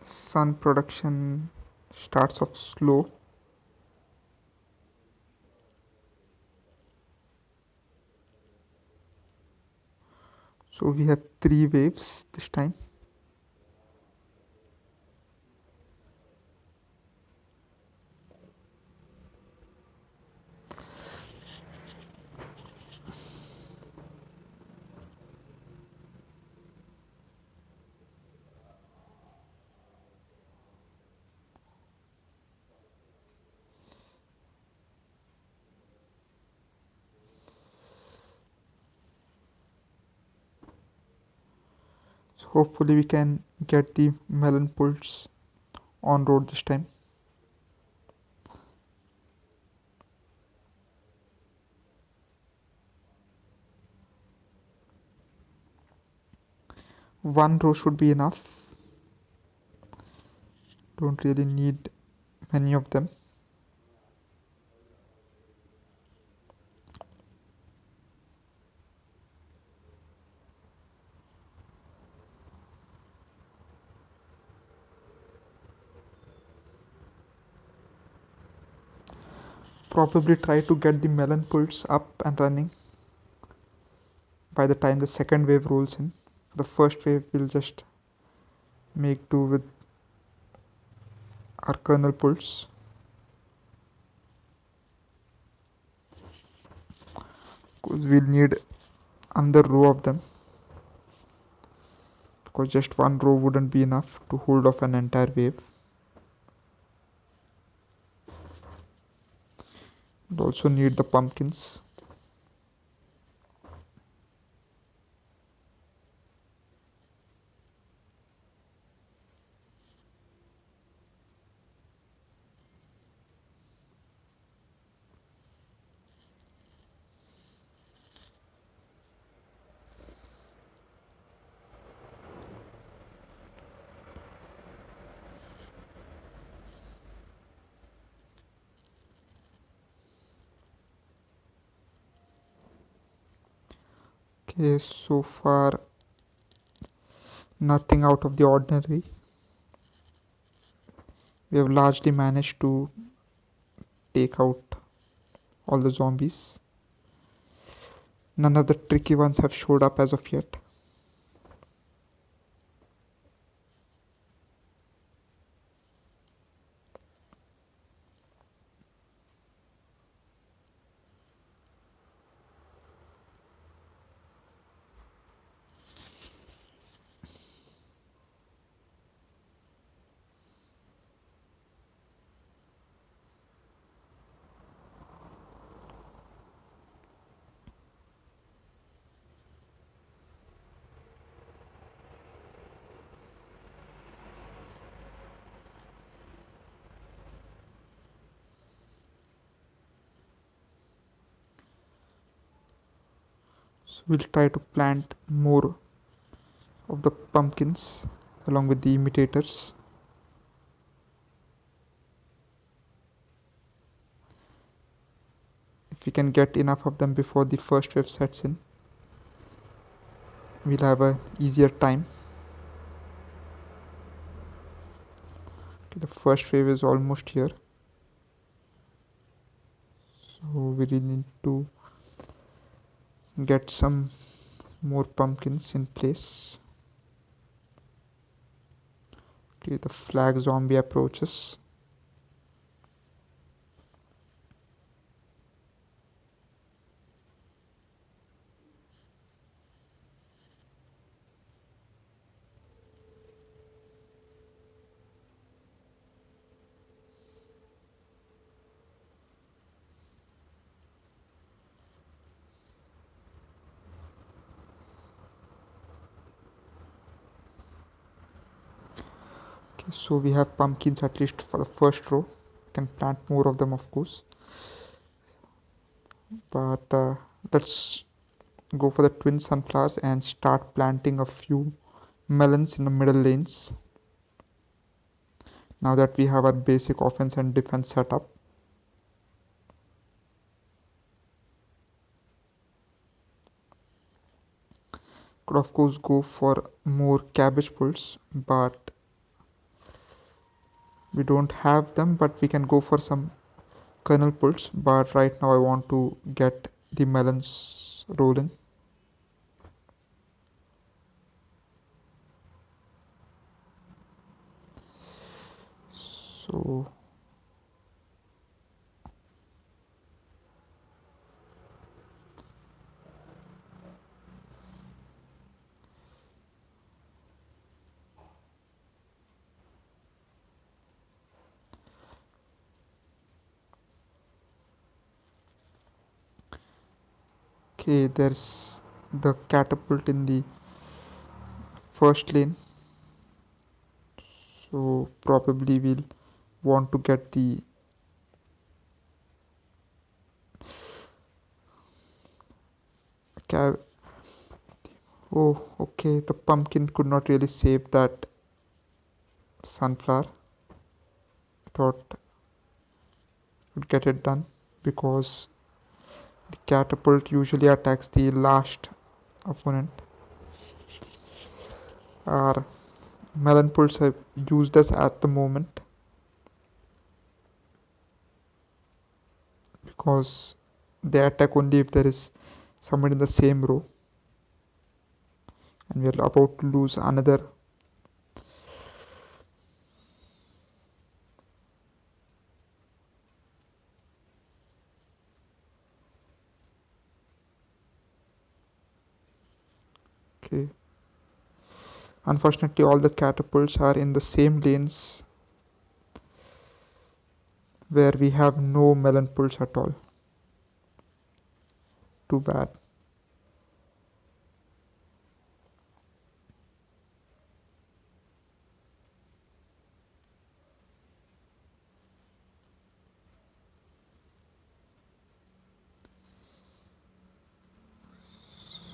Sun production starts off slow. So we have 3 waves this time. So hopefully we can get the melon pulls on road this time. One row should be enough. Don't really need many of them. Probably try to get the melon pulse up and running by the time the second wave rolls in. The first wave will just make do with our kernel pulse. Because we'll need another row of them, because just one row wouldn't be enough to hold off an entire wave. We'll also need the pumpkins. Okay, so far nothing out of the ordinary. We have largely managed to take out all the zombies. None of the tricky ones have showed up as of yet. So we'll try to plant more of the pumpkins along with the imitators. If we can get enough of them before the first wave sets in, we'll have a easier time. Okay, the first wave is almost here, so we really need to get some more pumpkins in place. Okay, the flag zombie approaches. Okay, so we have pumpkins at least for the first row. Can plant more of them, of course, but let's go for the twin sunflowers and start planting a few melons in the middle lanes. Now that we have our basic offense and defense set up. Could of course go for more cabbage pulls, but we don't have them. But we can go for some kernel pulls, but right now I want to get the melons rolling. So okay, there's the catapult in the first lane, so probably we'll want to get the cab. Oh, okay, the pumpkin could not really save that sunflower. thought would get it done, because the catapult usually attacks the last opponent. Our melon pulse have used us at the moment, because they attack only if there is someone in the same row, and we are about to lose another. Okay, unfortunately all the catapults are in the same lanes where we have no melon pulse at all. Too bad.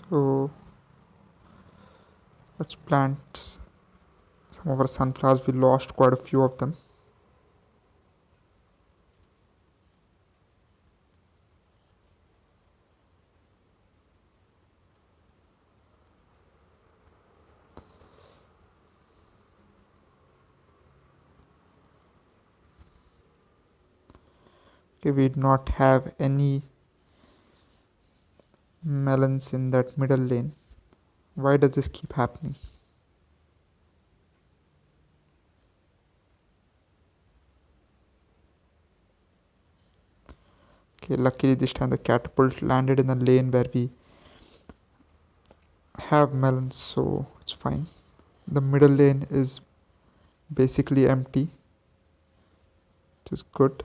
So let's plant some of our sunflowers. We lost quite a few of them. Okay, we did not have any melons in that middle lane. Why does this keep happening? Okay, luckily this time the catapult landed in a lane where we have melons, so it's fine. The middle lane is basically empty, which is good.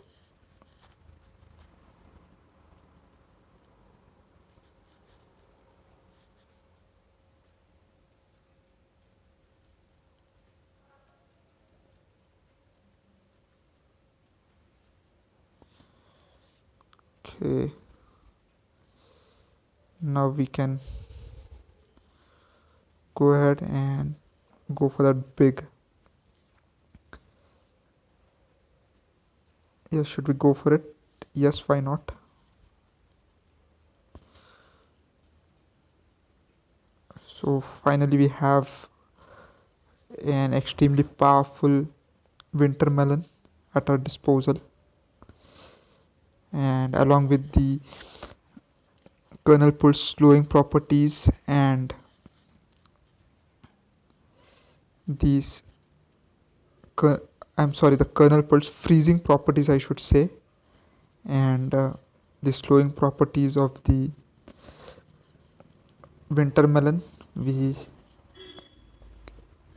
Okay, now we can go ahead and go for that big. Yes, should we go for it? Yes, why not? So finally we have an extremely powerful winter melon at our disposal, and along with the kernel pulse slowing properties and these the kernel pulse freezing properties, I should say, and the slowing properties of the winter melon, we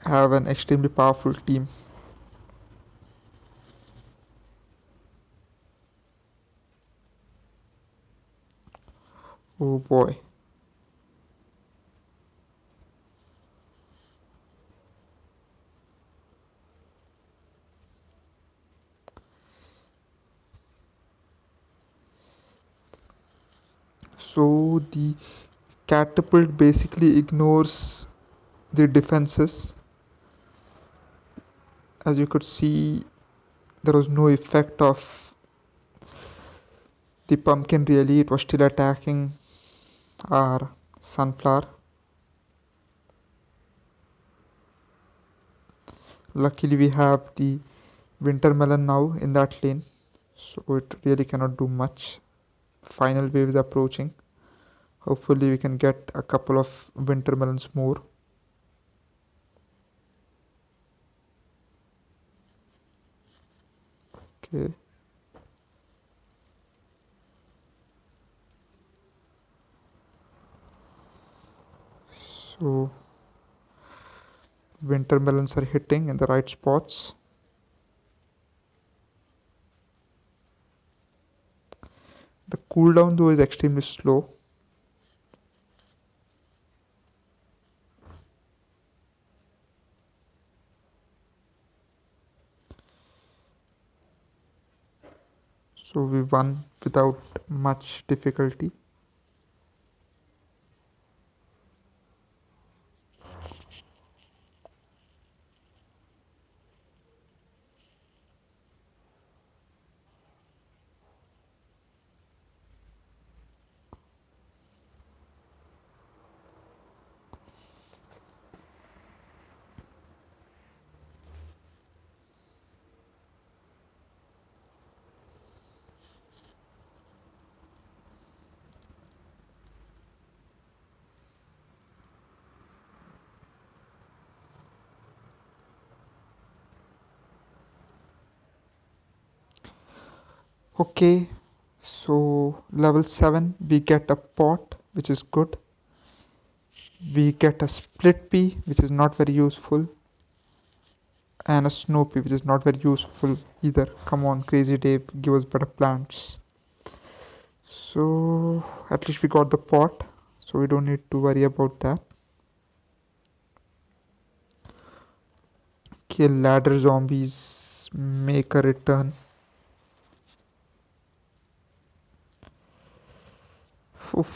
have an extremely powerful team. Oh boy. So the catapult basically ignores the defenses. As you could see, there was no effect of the pumpkin really, it was still attacking our sunflower. Luckily we have the winter melon now in that lane, so it really cannot do much. Final wave is approaching. Hopefully we can get a couple of winter melons more. Okay. So winter melons are hitting in the right spots. The cooldown though is extremely slow. So we won without much difficulty. Okay, so level 7 we get a pot, which is good. We get a split pea, which is not very useful, and a snow pea, which is not very useful either. Come on, Crazy Dave, give us better plants. So at least we got the pot, so we don't need to worry about that. Okay, ladder zombies make a return. Oof.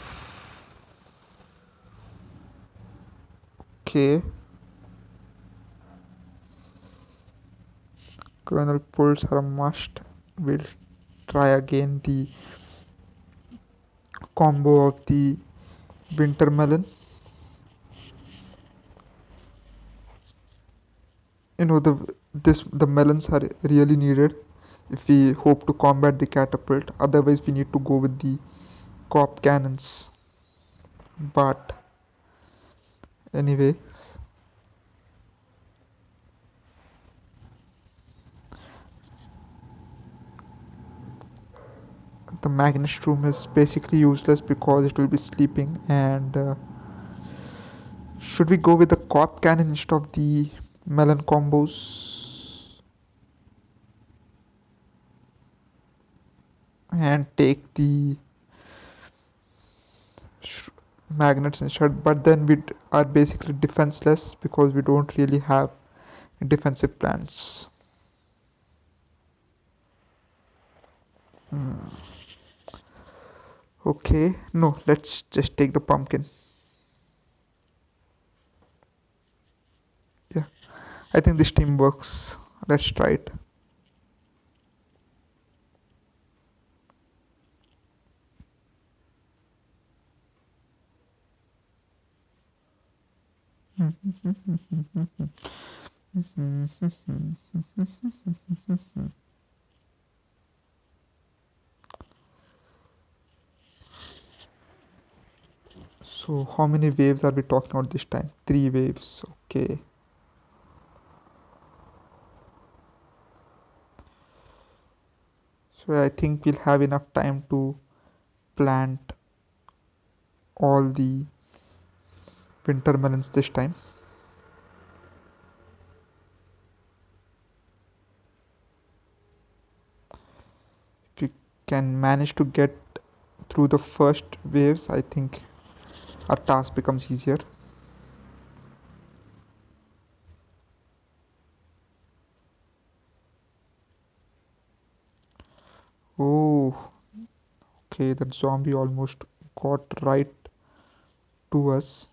Okay, kernel pulls are a must. We'll try again the combo of the winter melon. The melons are really needed if we hope to combat the catapult. Otherwise we need to go with the cop cannons. But anyway, the Magnestrum is basically useless because it will be sleeping. And should we go with the cop cannon instead of the melon combos and take the magnets instead? But then we are basically defenseless because we don't really have defensive plans. Okay, no, let's just take the pumpkin. Yeah, I think this team works. Let's try it. So how many waves are we talking about this time? 3 waves. Okay. So I think we'll have enough time to plant all the winter melons this time. If we can manage to get through the first waves, I think our task becomes easier. Oh, okay, that zombie almost got right to us.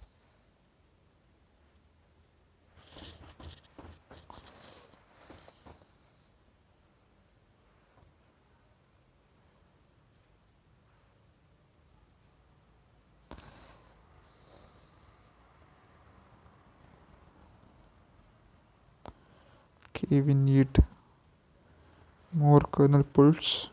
Okay, we need more kernel pulse.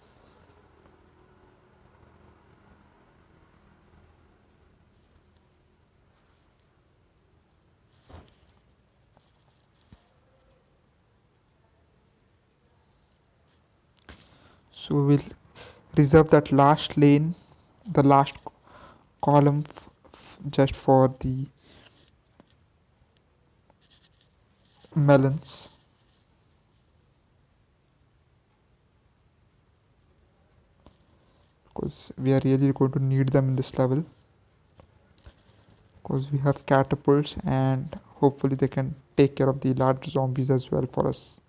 So we'll reserve that last lane, the last column just for the melons, because we are really going to need them in this level, because we have catapults and hopefully they can take care of the large zombies as well for us.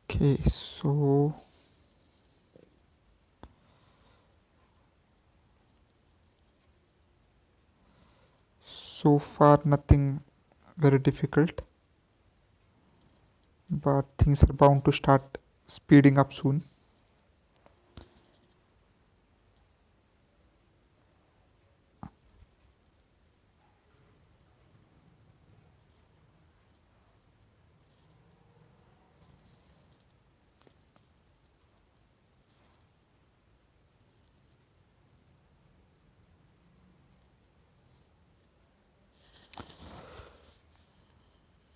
Okay, so far nothing very difficult, but things are bound to start speeding up soon.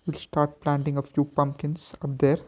We'll start planting a few pumpkins up there.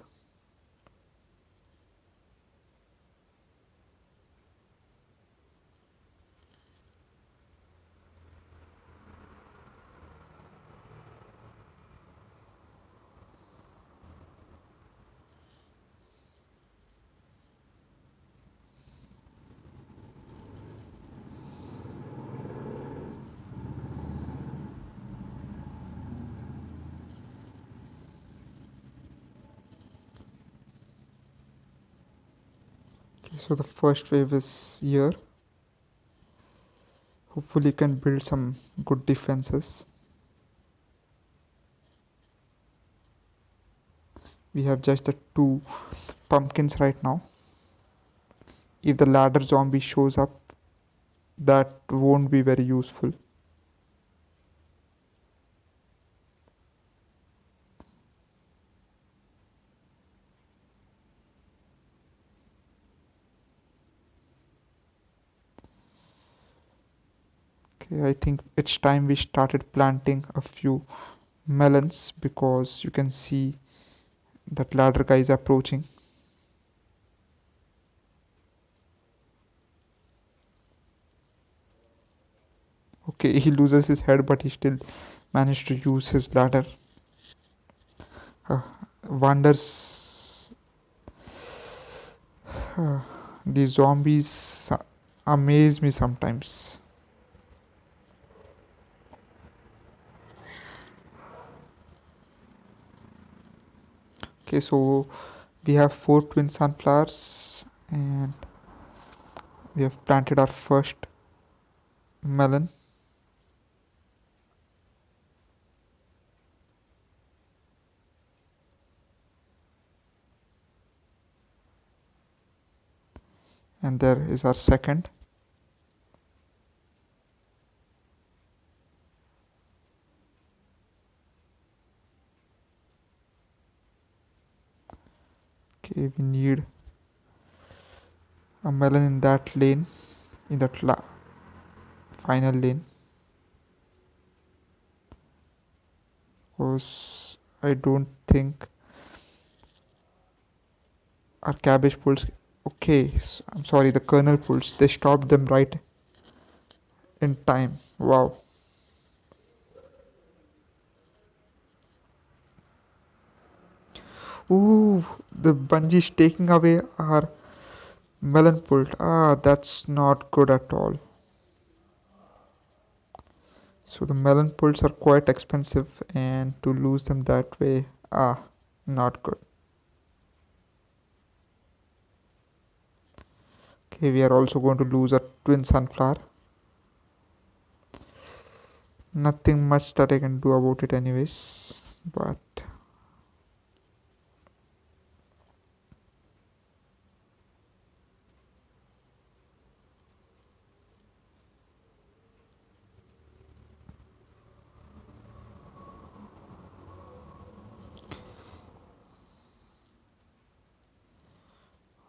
Okay, so the first wave is here. Hopefully, you can build some good defenses. We have just the two pumpkins right now. If the ladder zombie shows up, that won't be very useful. Okay, I think it's time we started planting a few melons because you can see that ladder guy is approaching. Okay, he loses his head, but he still managed to use his ladder. Uh, wonders. These zombies amaze me sometimes. Okay, so we have 4 twin sunflowers and we have planted our first melon. And there is our second. Okay, we need a melon in that lane, in that final lane. Because I don't think our cabbage pulls. Okay, I'm sorry, the kernel pulls. They stopped them right in time. Wow. Ooh, the bungee is taking away our melon pult. Ah, that's not good at all. So the melon pults are quite expensive, and to lose them that way, not good. Okay, we are also going to lose a twin sunflower. Nothing much that I can do about it, anyways. But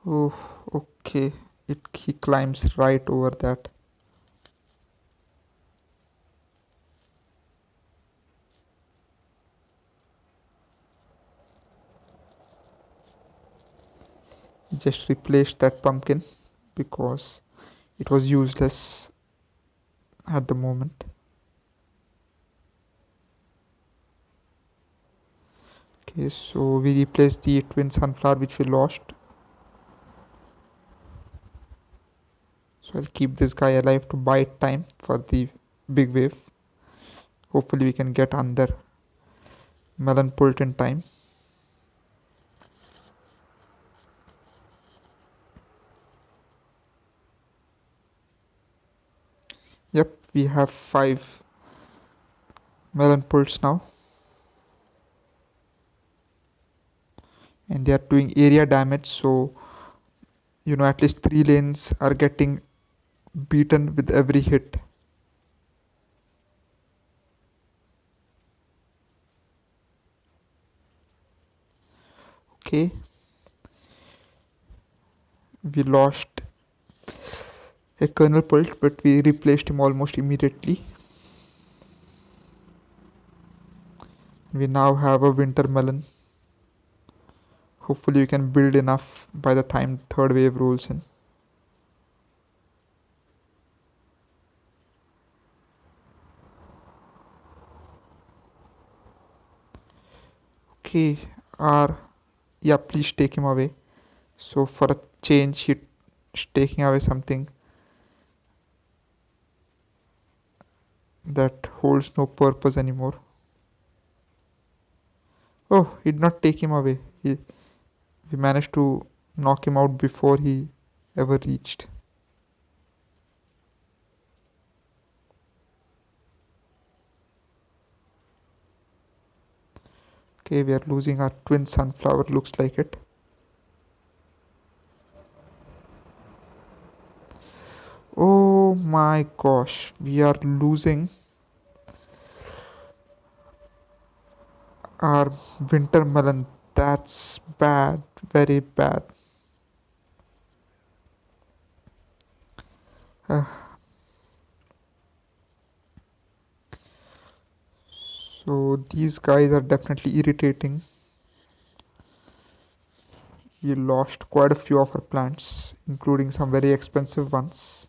oh, okay. He climbs right over that. Just replace that pumpkin because it was useless at the moment. Okay, so we replaced the twin sunflower which we lost. So I'll keep this guy alive to buy time for the big wave. Hopefully we can get under melon pult in time. Yep, we have 5 melon pults now. and they are doing area damage. So at least 3 lanes are getting beaten with every hit. Okay, we lost a kernel pult, but we replaced him almost immediately. We now have a winter melon. Hopefully we can build enough by the time third wave rolls in. Okay, R, yeah, please take him away. So for a change, he's taking away something that holds no purpose anymore. Oh, he did not take him away. We managed to knock him out before he ever reached. Okay, we are losing our twin sunflower, looks like it. Oh my gosh, we are losing our winter melon. That's bad, very bad. Uh, so these guys are definitely irritating. We lost quite a few of our plants, including some very expensive ones.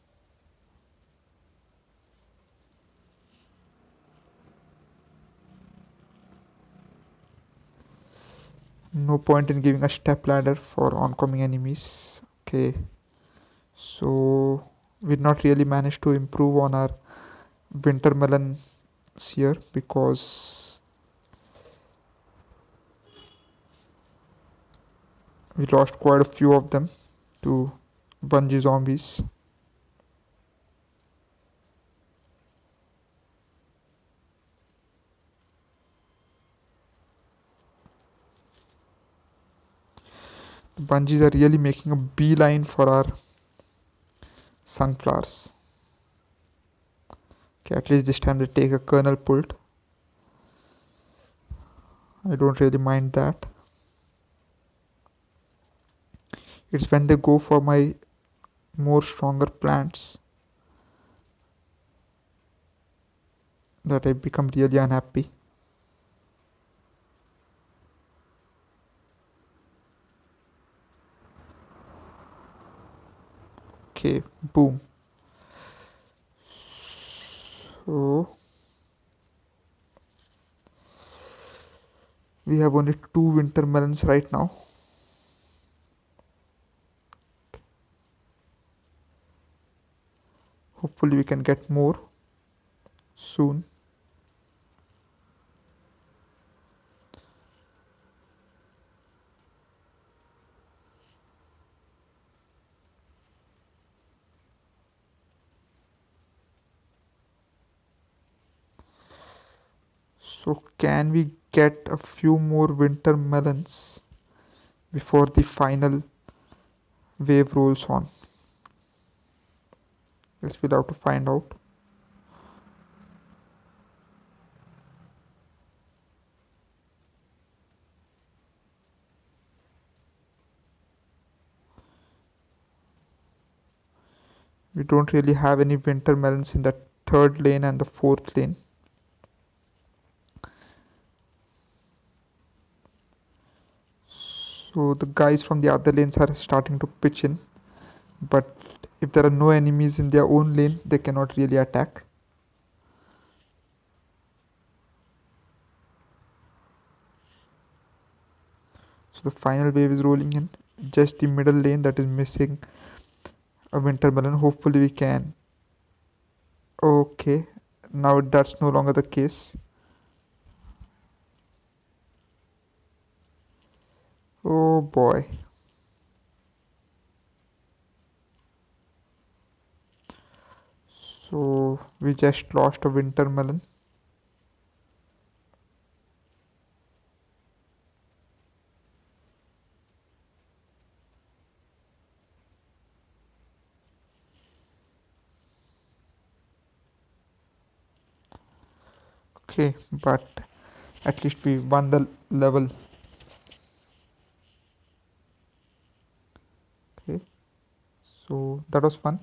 No point in giving a step ladder for oncoming enemies. Okay, so we not really managed to improve on our winter melons here because we lost quite a few of them to bungee zombies. The bungees are really making a beeline for our sunflowers. Okay, at least this time they take a kernel pult. I don't really mind that. It's when they go for my more stronger plants that I become really unhappy. Okay, boom. So we have only 2 winter melons right now. Hopefully we can get more soon. So can we get a few more winter melons before the final wave rolls on? Guess we'll have to find out. We don't really have any winter melons in the third lane and the fourth lane. So the guys from the other lanes are starting to pitch in, but if there are no enemies in their own lane, they cannot really attack. So the final wave is rolling in. Just the middle lane that is missing a winter melon. Hopefully we can. Okay, now that's no longer the case. Oh boy. So we just lost a winter melon. Okay, but at least we won the level. Okay, so that was fun.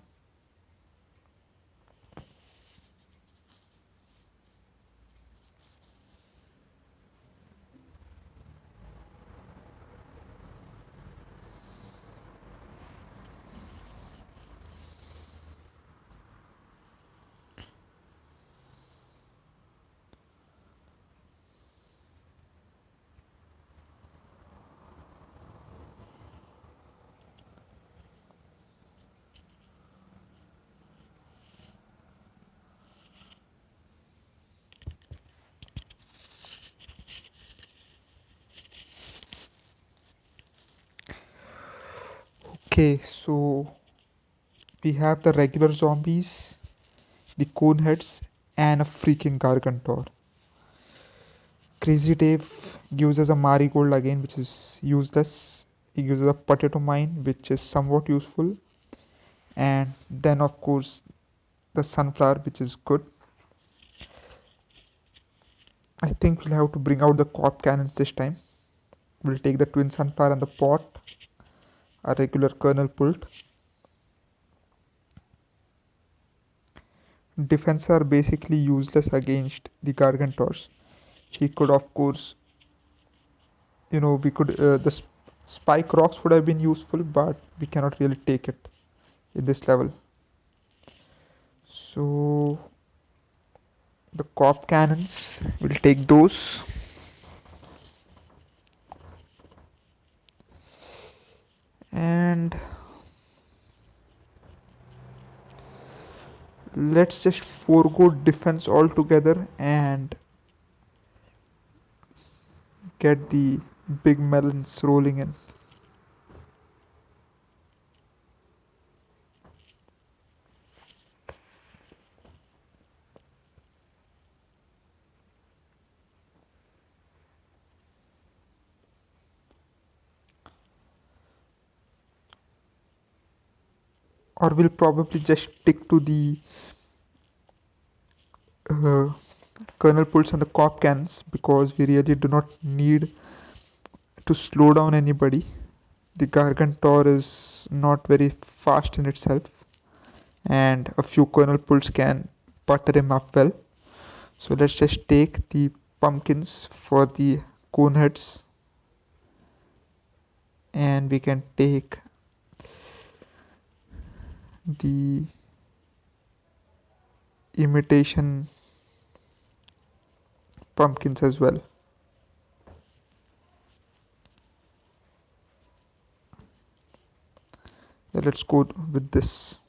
Okay, so we have the regular zombies, the coneheads, and a freaking Gargantor. Crazy Dave gives us a marigold again, which is useless. He gives us a potato mine, which is somewhat useful. And then, of course, the sunflower, which is good. I think we'll have to bring out the corp cannons this time. We'll take the twin sunflower and the pot, a regular kernel pult. Defense are basically useless against the Gargantors. He could, of course, we could, spike rocks would have been useful, but we cannot really take it in this level. So, the corp cannons, we'll take those. And let's just forego defense altogether and get the big melons rolling in. Or we'll probably just stick to the uh, kernel pulse and the corp cans because we really do not need to slow down anybody. The Gargantor is not very fast in itself, and a few kernel pulls can butter him up well. So let's just take the pumpkins for the coneheads, and we can take the imitation pumpkins as well. Yeah, let's go with this.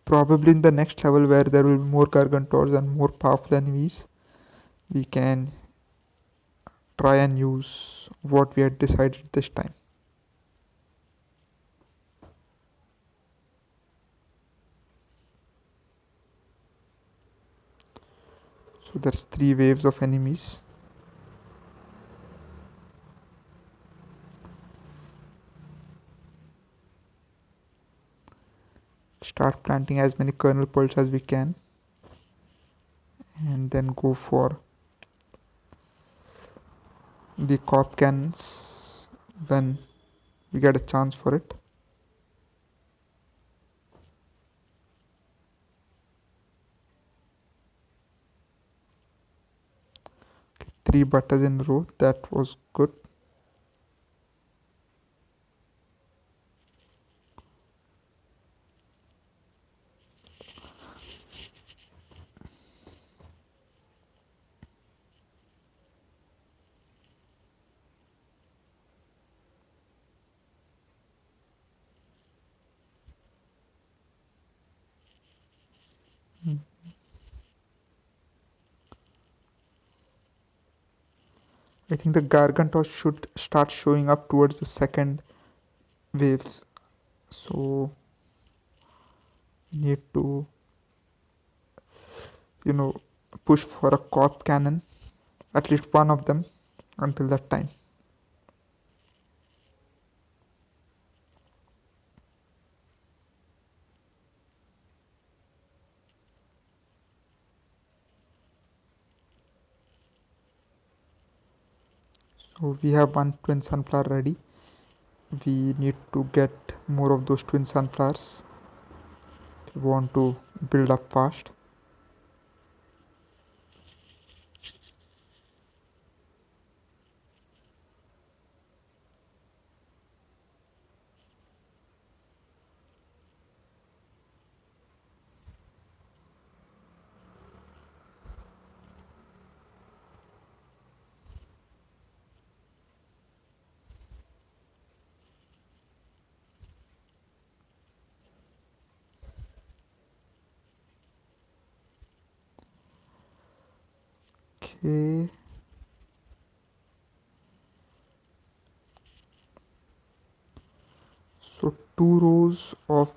Probably in the next level where there will be more Gargantors and more powerful enemies, we can try and use what we had decided this time. So there's 3 waves of enemies. Start planting as many kernel pearls as we can, and then go for the corp cannons when we get a chance for it. Okay, 3 butters in a row, that was good. I think the Gargantos should start showing up towards the second waves. So need to, you know, push for a corp cannon, at least one of them, until that time. So we have one twin sunflower ready. We need to get more of those twin sunflowers. We want to build up fast. Okay. So 2 rows of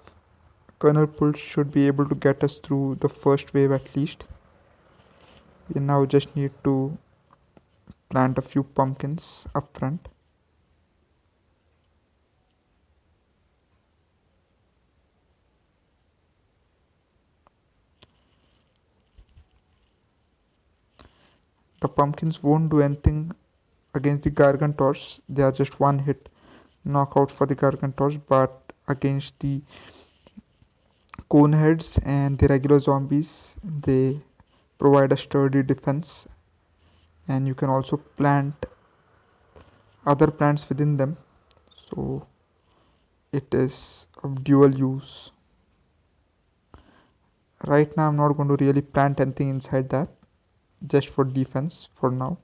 kernel pulse should be able to get us through the first wave at least. We now just need to plant a few pumpkins up front. The pumpkins won't do anything against the Gargantors. They are just one hit knockout for the Gargantors, but against the coneheads and the regular zombies, they provide a sturdy defense. And you can also plant other plants within them, so it is of dual use. Right now I'm not going to really plant anything inside that, just for defense for now.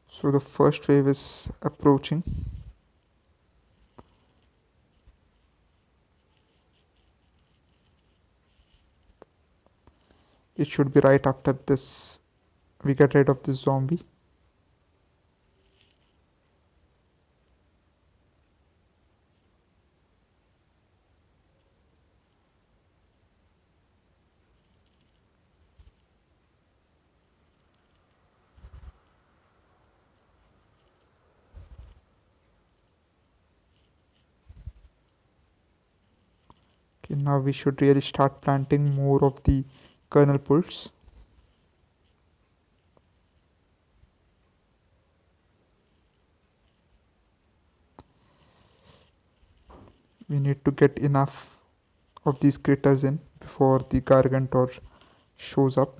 So the first wave is approaching. It should be right after this we get rid of this zombie. Okay, now we should really start planting more of the kernel pulse. We need to get enough of these critters in before the Gargantor shows up.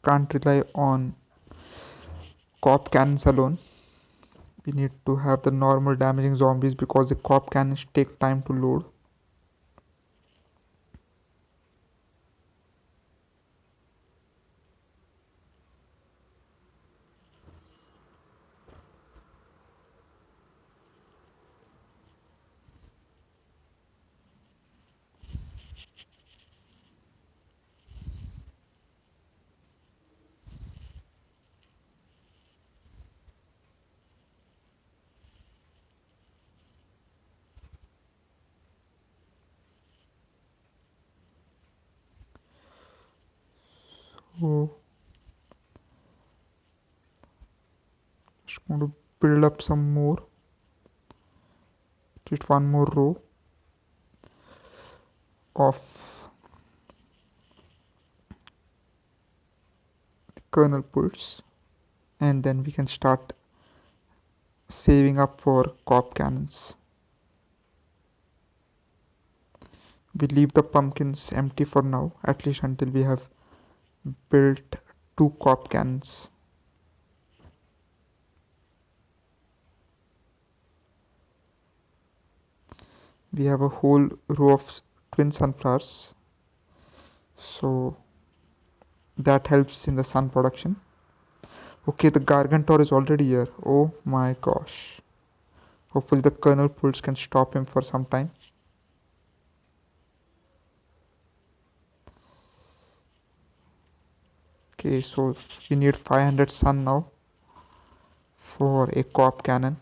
Can't rely on cop cannons alone. We need to have the normal damaging zombies because the cop cannons take time to load. So just going to build up some more, just one more row of the kernel pulse, and then we can start saving up for cop cannons. We leave the pumpkins empty for now, at least until we have built 2 cop cannons. We have a whole row of twin sunflowers, so that helps in the sun production. Okay, the Gargantor is already here. Oh my gosh. Hopefully the kernel pulse can stop him for some time. Okay, so we need 500 sun now for a cop cannon.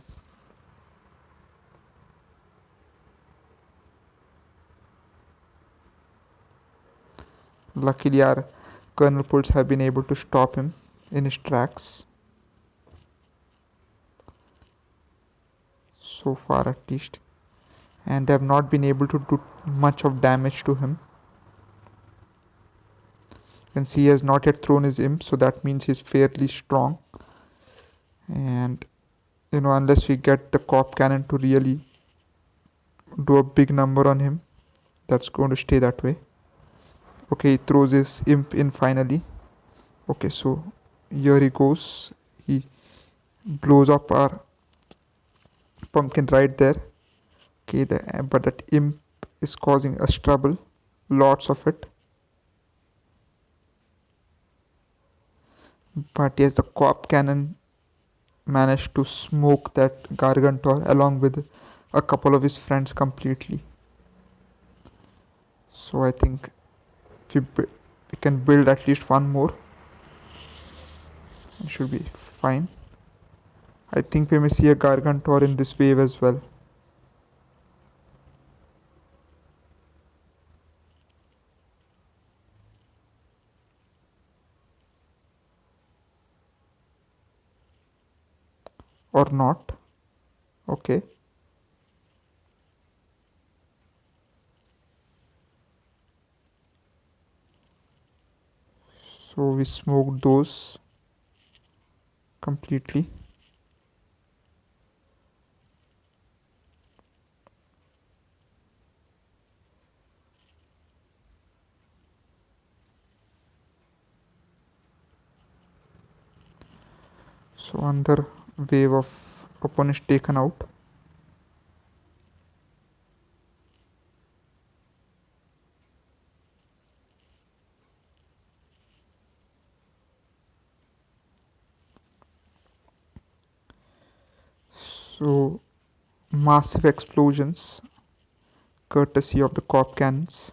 Luckily our kernel pulse have been able to stop him in his tracks, so far at least, and they have not been able to do much of damage to him. You can see he has not yet thrown his imp, so that means he's fairly strong. And unless we get the cop cannon to really do a big number on him, that's going to stay that way. Okay, he throws his imp in finally. Okay, so here he goes. He blows up our pumpkin right there. Okay, but that imp is causing us trouble, lots of it. But yes, the cop cannon managed to smoke that Gargantor along with a couple of his friends completely. So I think we can build at least one more. It should be fine. I think we may see a Gargantor in this wave as well. Or not. Okay. So we smoked those completely. So another wave of opponents taken out. So massive explosions courtesy of the cop cannons.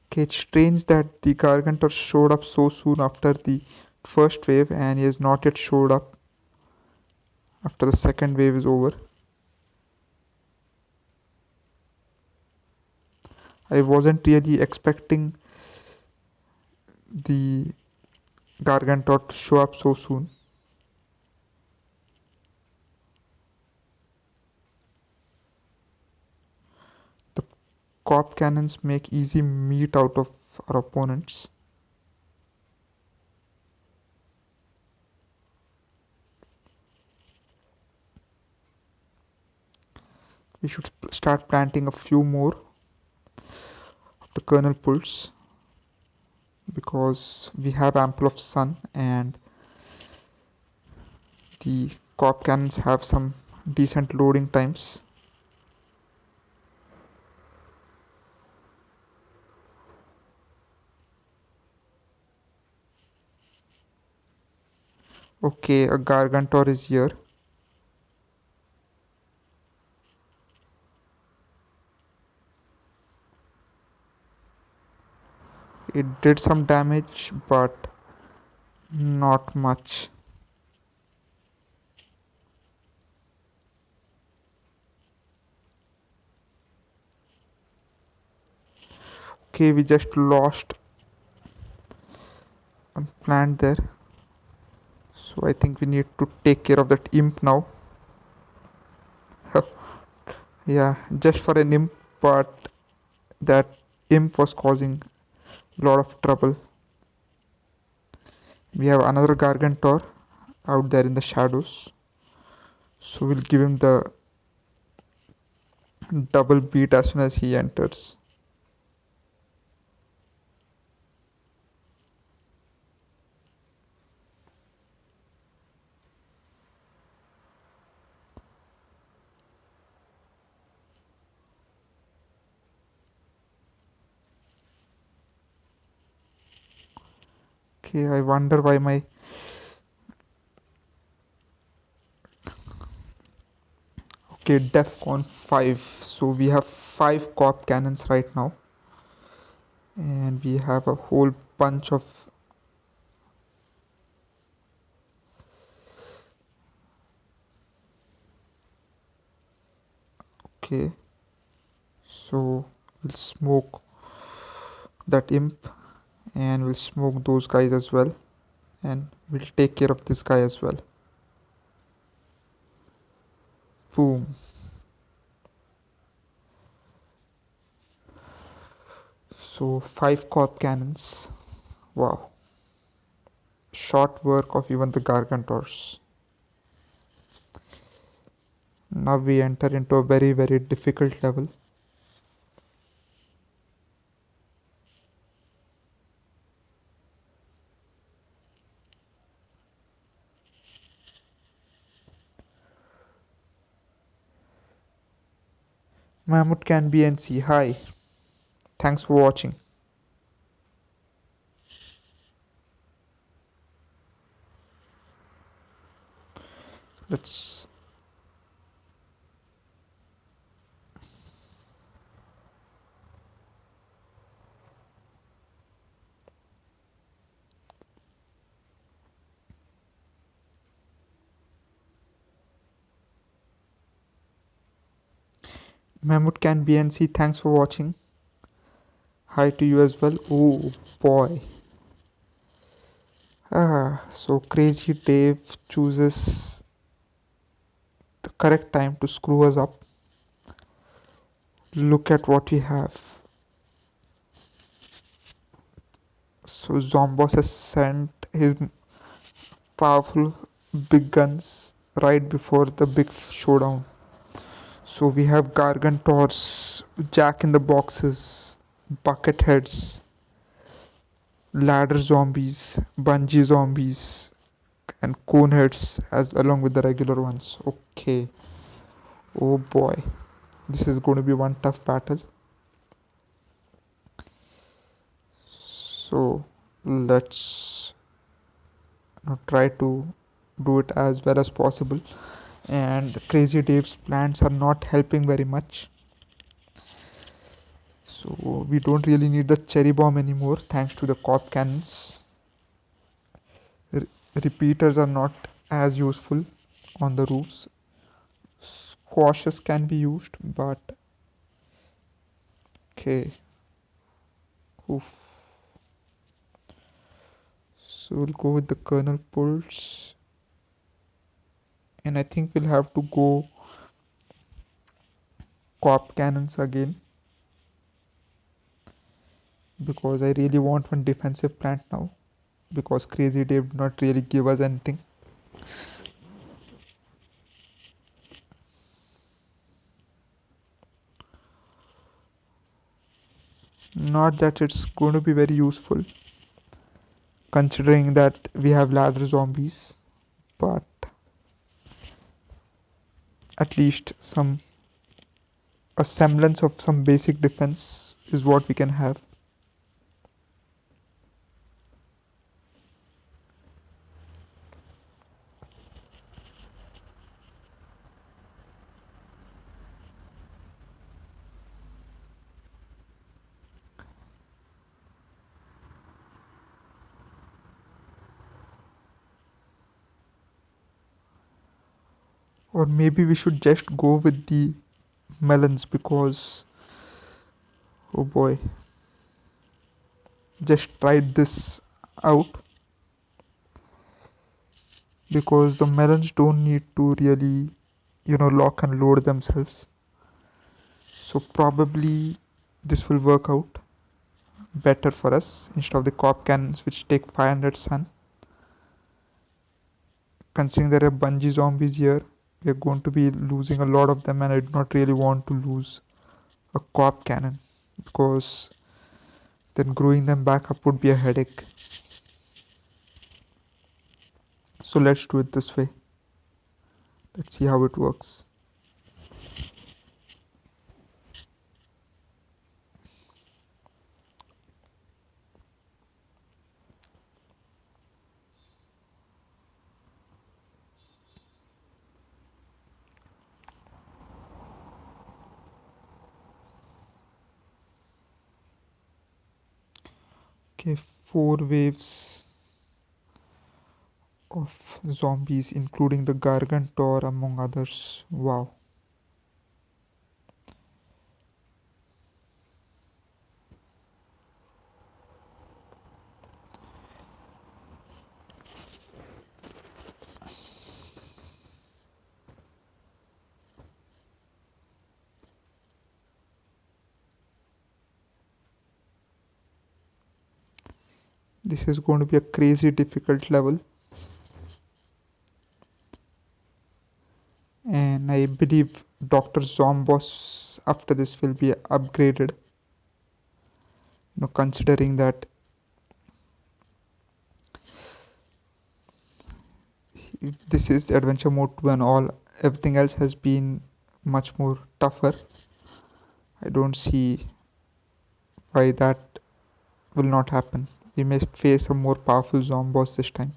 Okay, it's strange that the Gargantor showed up so soon after the first wave and he has not yet showed up after the second wave is over. I wasn't really expecting the Gargantor to show up so soon. The cop cannons make easy meat out of our opponents. We should start planting a few more of the kernel pulls because we have ample of sun and the cop cannons have some decent loading times. Okay, a Gargantor is here. It did some damage, but not much. Okay, we just lost a plant there. So I think we need to take care of that imp now. Yeah, just for an imp, but that imp was causing a lot of trouble. We have another Gargantor out there in the shadows. So we'll give him the double beat as soon as he enters. Okay, I wonder why my okay DEFCON 5. So we have 5 cop cannons right now. And we have a whole bunch of okay, so we'll smoke that imp and we'll smoke those guys as well, and we'll take care of this guy as well. Boom. So 5 corp cannons. Wow. Short work of even the Gargantors. Now we enter into a very very difficult level. Mahmoud can BNC. Hi. Thanks for watching. Let's Mahmoud can BNC. Thanks for watching. Hi to you as well. Oh boy. So Crazy Dave chooses the correct time to screw us up. Look at what we have. So Zombos has sent his powerful big guns right before the big showdown. So we have Gargantors, Jack in the Boxes, Bucket Heads, Ladder Zombies, Bungee Zombies, and Coneheads as along with the regular ones. Okay. Oh boy. This is going to be one tough battle. So let's try to do it as well as possible. And Crazy Dave's plans are not helping very much. So we don't really need the cherry bomb anymore thanks to the cop cannons. Repeaters are not as useful on the roofs. Squashes can be used, but okay. Oof. So we'll go with the kernel pulse, and I think we'll have to go cop cannons again because I really want one defensive plant now because Crazy Dave did not really give us anything. Not that it's going to be very useful considering that we have ladder zombies, but at least some a semblance of some basic defense is what we can have. Or maybe we should just go with the melons because oh boy, just try this out because the melons don't need to really lock and load themselves, so probably this will work out better for us instead of the cop cannons which take 500 sun. Considering there are bungee zombies here, we are going to be losing a lot of them, and I do not really want to lose a cop cannon because then growing them back up would be a headache. So let's do it this way. Let's see how it works. Okay, 4 waves of zombies including the Gargantor among others. Wow. This is going to be a crazy difficult level, and I believe Dr. Zombos after this will be upgraded. Considering that this is adventure mode 2 and all, everything else has been much more tougher. I don't see why that will not happen. We may face a more powerful Zombos this time.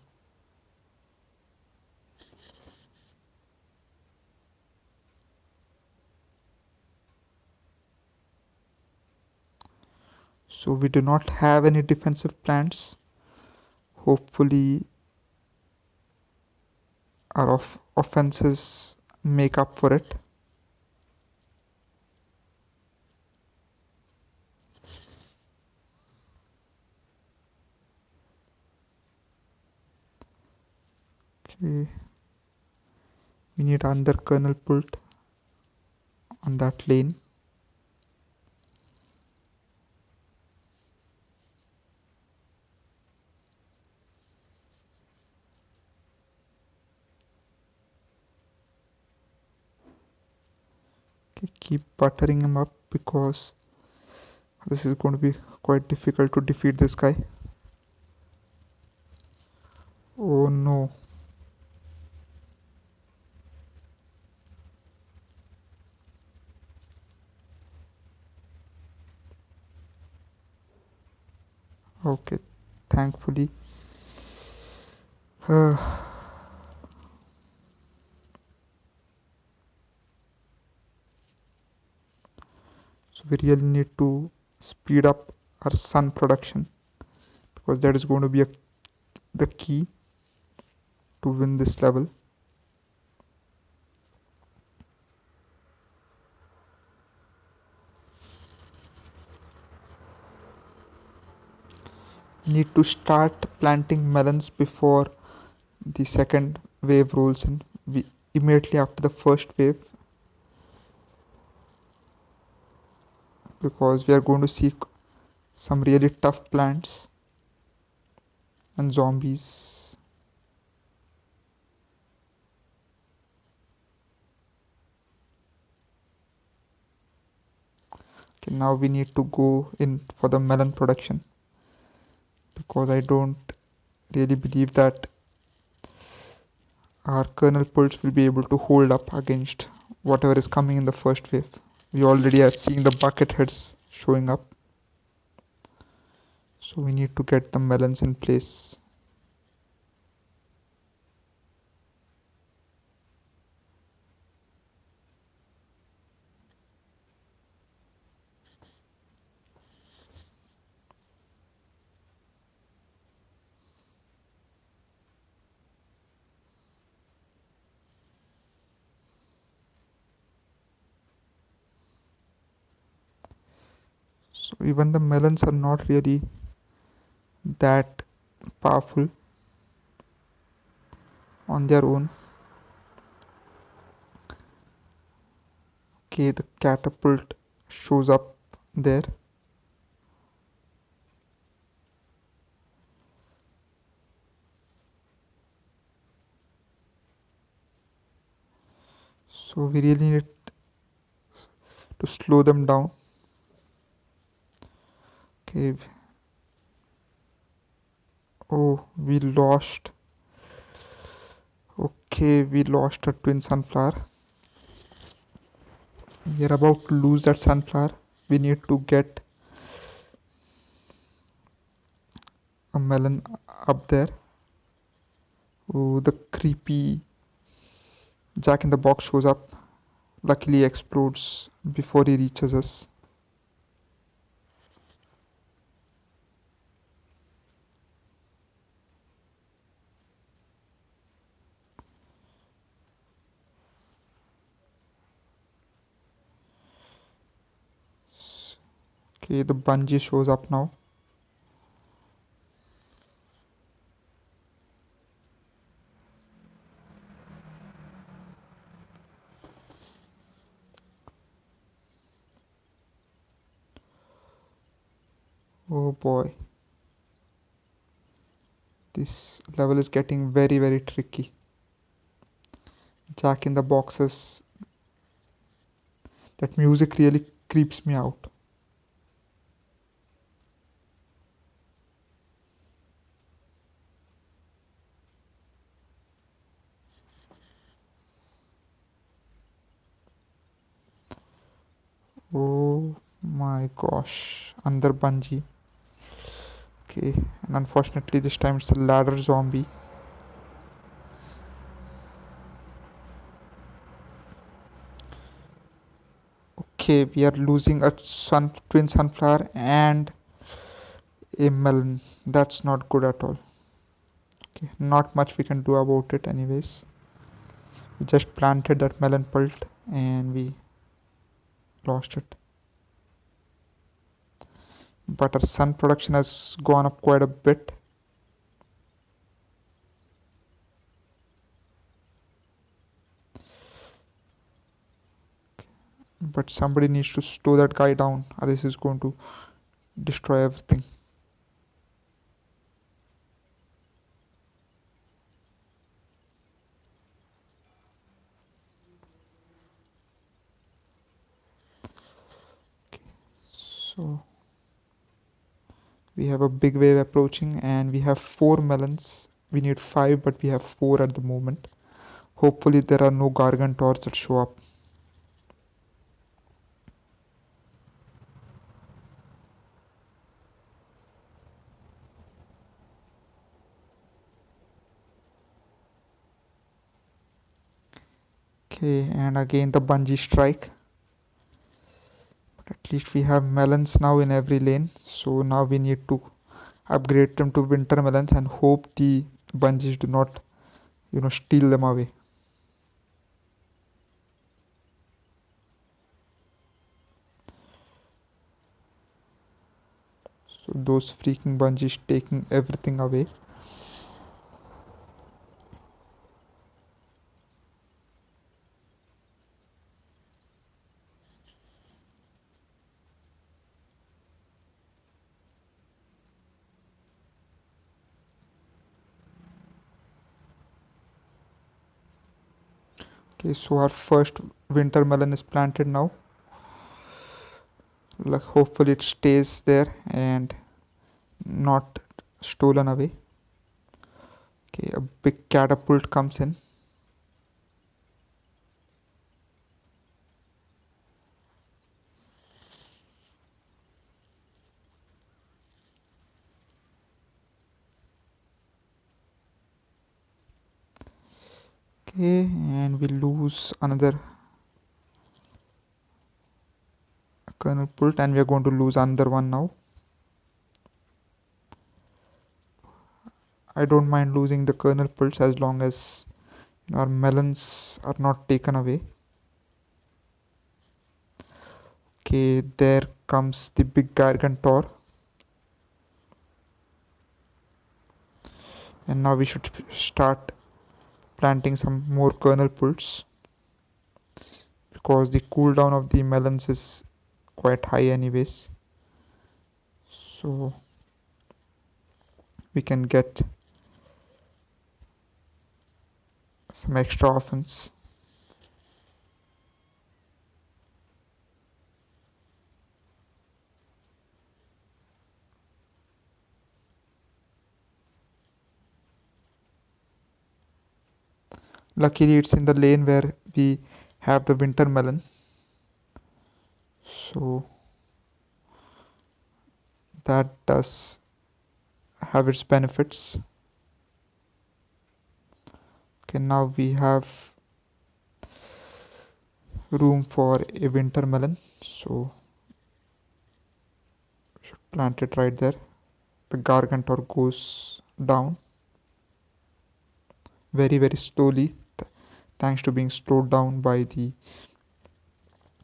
So we do not have any defensive plans. Hopefully our offenses make up for it. Okay. We need another kernel pult on that lane. Okay, keep buttering him up because this is going to be quite difficult to defeat this guy. Oh no. Okay, thankfully. So we really need to speed up our sun production because that is going to be the key to win this level. Need to start planting melons before the second wave rolls in. Immediately after the first wave, because we are going to see some really tough plants and zombies. Okay, now we need to go in for the melon production because I don't really believe that our kernel pulse will be able to hold up against whatever is coming in the first wave. We already are seeing the bucket heads showing up. So we need to get the melons in place. So even the melons are not really that powerful on their own. Okay, the catapult shows up there. So we really need to slow them down. Okay. Oh, we lost. Okay, we lost a twin sunflower. We are about to lose that sunflower. We need to get a melon up there. Oh, the creepy Jack in the Box shows up. Luckily explodes before he reaches us. Okay, the bungee shows up now. Oh boy. This level is getting very, very tricky. Jack in the Boxes. That music really creeps me out. Oh my gosh. Under bungee. Okay, and unfortunately this time it's a ladder zombie. Okay, we are losing a twin sunflower and a melon. That's not good at all. Okay, not much we can do about it anyways. We just planted that melon pult and we lost it. But our sun production has gone up quite a bit. But somebody needs to slow that guy down, or this is going to destroy everything. So we have a big wave approaching and we have 4 melons. We need 5, but we have 4 at the moment. Hopefully there are no gargantors that show up. Okay, and again the bungee strike. But at least we have melons now in every lane. So now we need to upgrade them to winter melons and hope the bungees do not, steal them away. So those freaking bungees taking everything away. Okay, so our first winter melon is planted now. Like hopefully it stays there and not stolen away. Okay, a big catapult comes in. Okay, and we lose another kernel pult and we are going to lose another one now. I don't mind losing the kernel pults as long as our melons are not taken away. Okay, there comes the big gargantor. And now we should start planting some more kernel pults because the cooldown of the melons is quite high anyways. So we can get some extra offense. Luckily it's in the lane where we have the winter melon, so that does have its benefits. Okay, now we have room for a winter melon, so should plant it right there. The gargantor goes down very, very slowly, thanks to being slowed down by the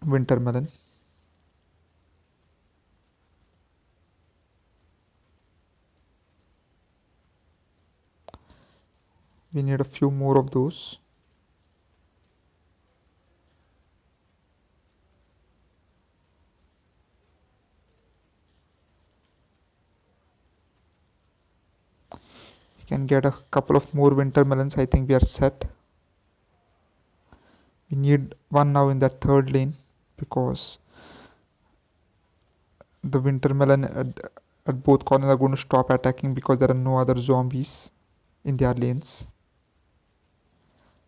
winter melon. We need a few more of those. We can get a couple of more winter melons. I think we are set. We need one now in the third lane because the winter melon at both corners are going to stop attacking because there are no other zombies in their lanes.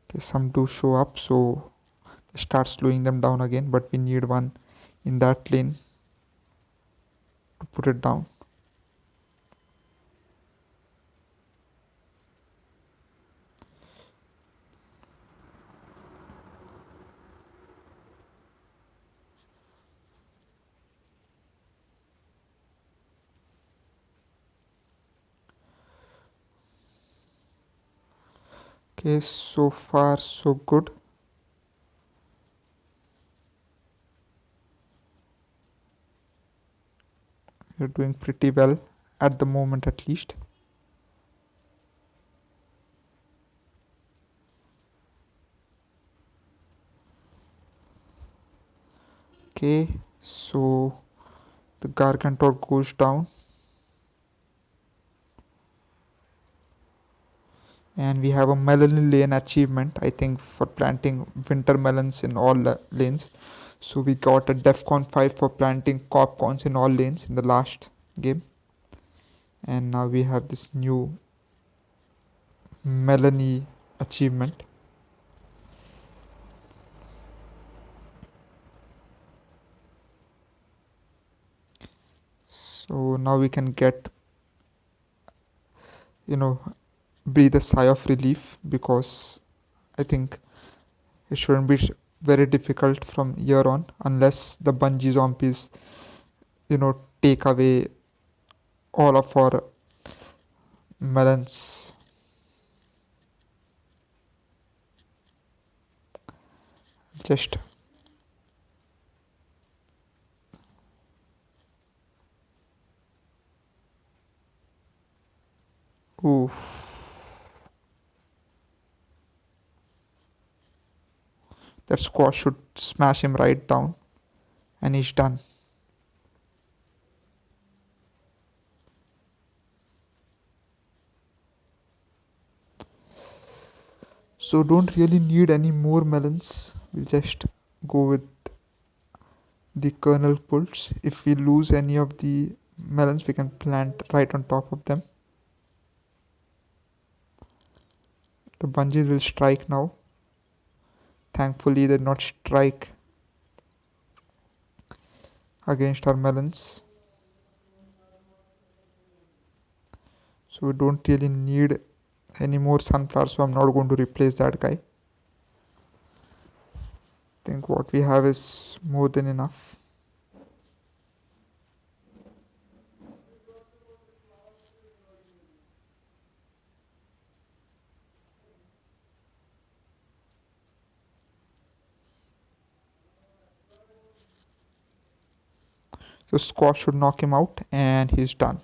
Okay, some do show up, so start slowing them down again, but we need one in that lane to put it down. Okay, so far so good. We're doing pretty well at the moment, at least. Okay, so the Gargantor goes down, and we have a melon lane achievement, I think, for planting winter melons in all lanes. So we got a DEFCON 5 for planting popcorns in all lanes in the last game, and now we have this new Melanie achievement. So now we can get, you know, breathe a sigh of relief because I think it shouldn't be very difficult from here on unless the bungee zombies, take away all of our melons. Just ooh, that squash should smash him right down, and he's done. So don't really need any more melons. We'll just go with the kernel pulse. If we lose any of the melons, we can plant right on top of them. The bungees will strike now. Thankfully, they did not strike against our melons. So we don't really need any more sunflowers, so I'm not going to replace that guy. I think what we have is more than enough. So squash should knock him out, and he's done.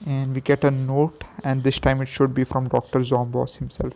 And we get a note, and this time it should be from Dr. Zomboss himself.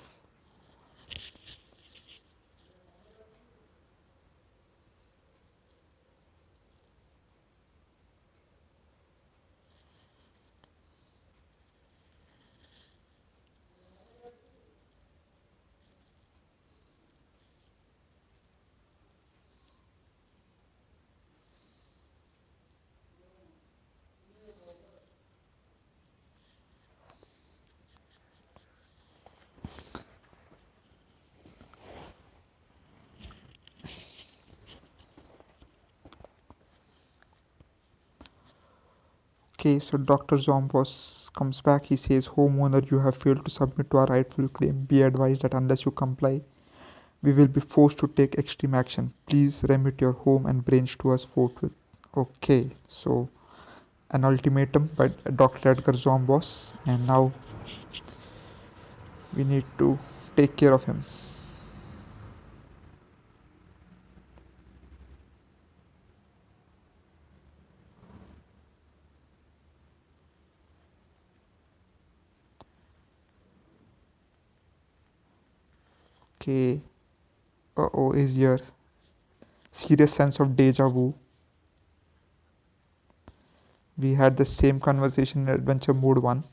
Okay, so Dr. Zomboss comes back. He says, "Homeowner, you have failed to submit to our rightful claim. Be advised that unless you comply, we will be forced to take extreme action. Please remit your home and brains to us forthwith." Okay, so an ultimatum by Dr. Edgar Zomboss, and now we need to take care of him. Okay, oh, is your serious sense of deja vu? We had the same conversation in Adventure Mode 1.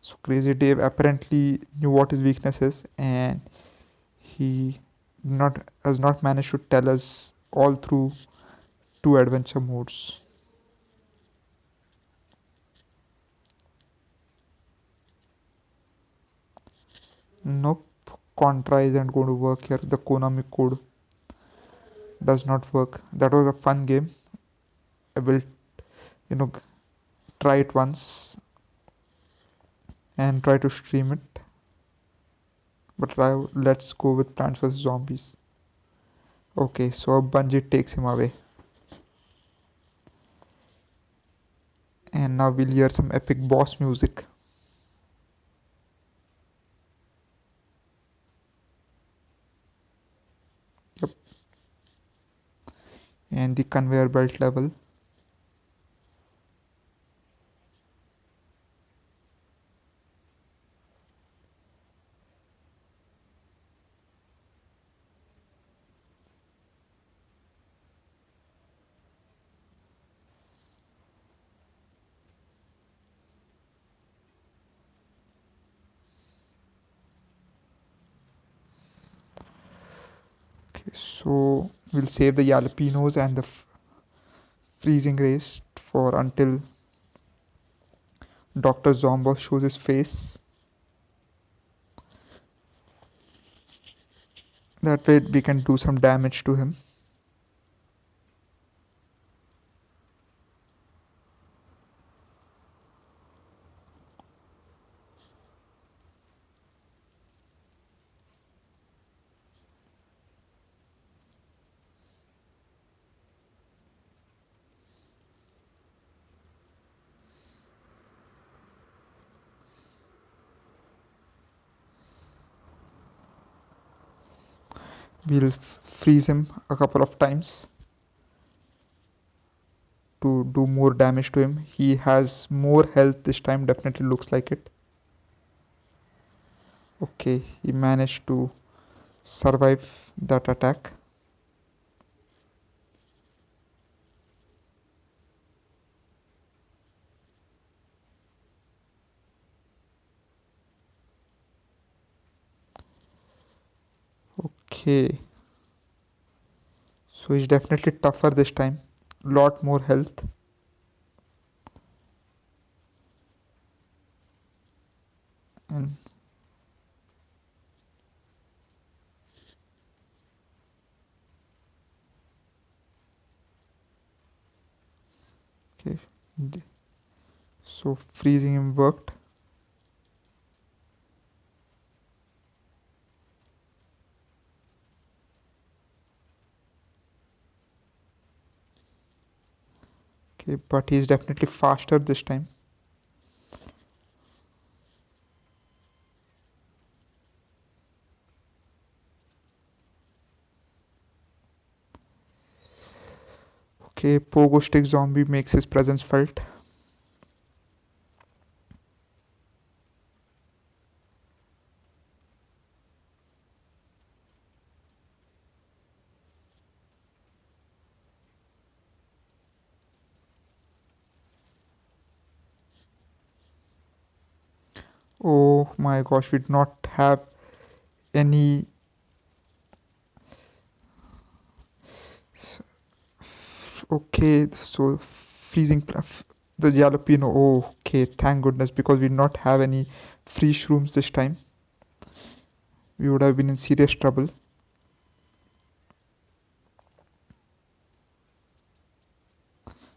So Crazy Dave apparently knew what his weakness is, and he not has not managed to tell us all through two adventure modes. Nope, Contra isn't going to work here. The Konami code does not work. That was a fun game. I will, you know, try it once and try to stream it. But let's go with Plants vs Zombies. Okay, so Bungie takes him away, and now we'll hear some epic boss music. Yep, and the conveyor belt level. Okay, so we'll save the jalapenos and the freezing race for until Dr. Zombo shows his face. That way we can do some damage to him. We'll freeze him a couple of times to do more damage to him. He has more health this time, definitely looks like it. Okay, he managed to survive that attack. Okay, so he's definitely tougher this time. Lot more health. And okay, so freezing him worked. Okay, but he's definitely faster this time. Okay, Pogo Stick Zombie makes his presence felt. Oh my gosh, we do not have any. Okay, so freezing the jalapeno. Oh, okay, thank goodness, because we did not have any free shrooms this time. We would have been in serious trouble.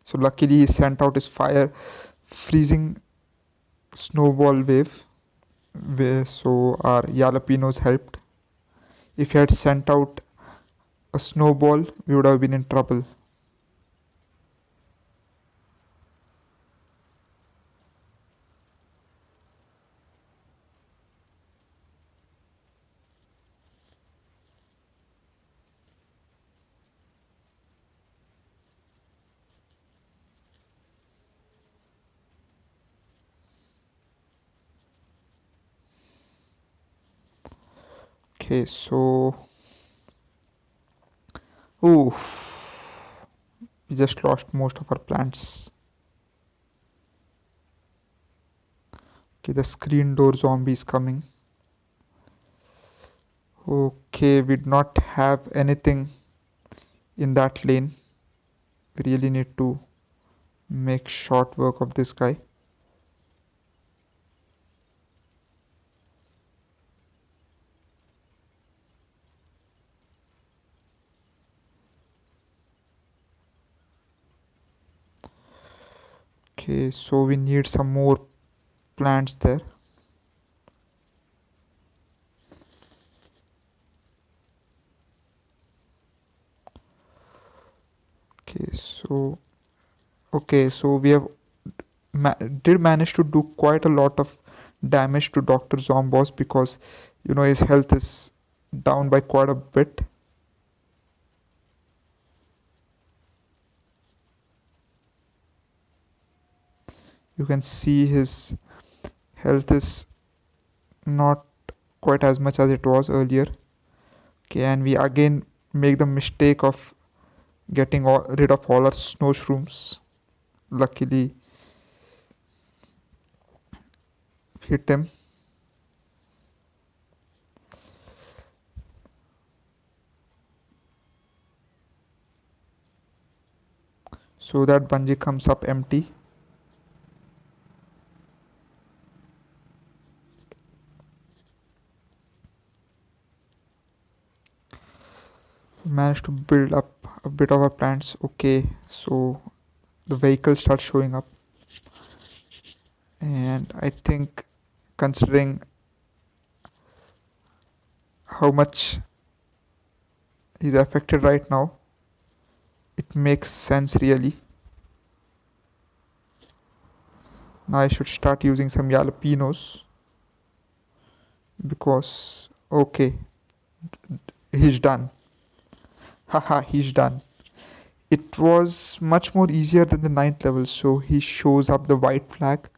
So luckily he sent out his fire freezing snowball wave, so our jalapenos helped. If he had sent out a snowball, we would have been in trouble. Okay, so oh, We just lost most of our plants. Okay, the screen door zombie is coming. Okay, we do not have anything in that lane. We really need to make short work of this guy. Okay, so we need some more plants there. Okay, so we have did manage to do quite a lot of damage to Dr. Zombos because his health is down by quite a bit. You can see his health is not quite as much as it was earlier. Okay, and we again make the mistake of getting rid of all our snow shrooms. Luckily, hit him. So that bungee comes up empty. Managed to build up a bit of our plants. Okay, so the vehicle starts showing up, and I think considering how much he's affected right now, it makes sense really. Now I should start using some jalapenos because okay, he's done. Haha, he's done. It was much more easier than the ninth level, so he shows up the white flag.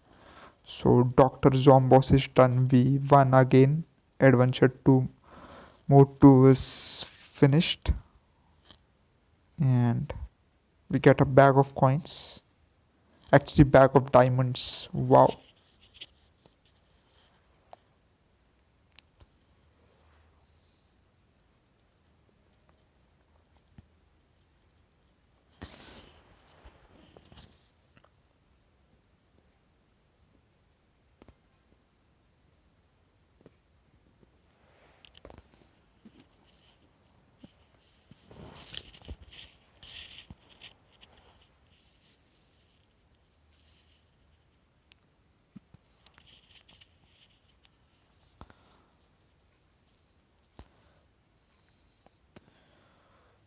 So Dr. Zombos is done. We won again. Adventure 2 mode 2 is finished, and we get a bag of coins. Actually, bag of diamonds. Wow.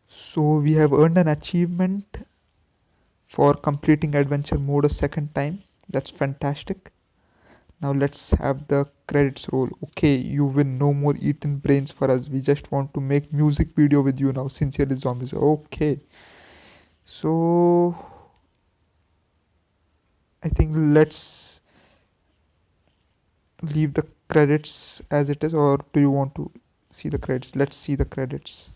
So we have earned an achievement for completing adventure mode a second time. That's fantastic. Now let's have the credits roll. Okay, you win no more eaten brains for us. We just want to make music video with you now. Sincerely Zombies. Okay. So I think let's leave the credits as it is, or do you want to see the credits? Let's see the credits.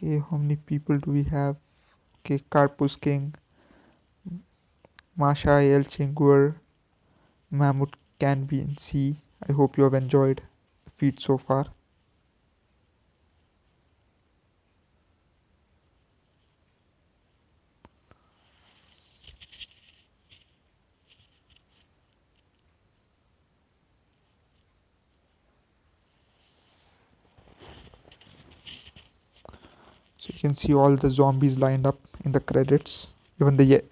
Okay, how many people do we have? Okay, Carpus King, Masha El Chingur, Mahmoud Can Be in C. I hope you have enjoyed the feed so far. So you can see all the zombies lined up in the credits. Even the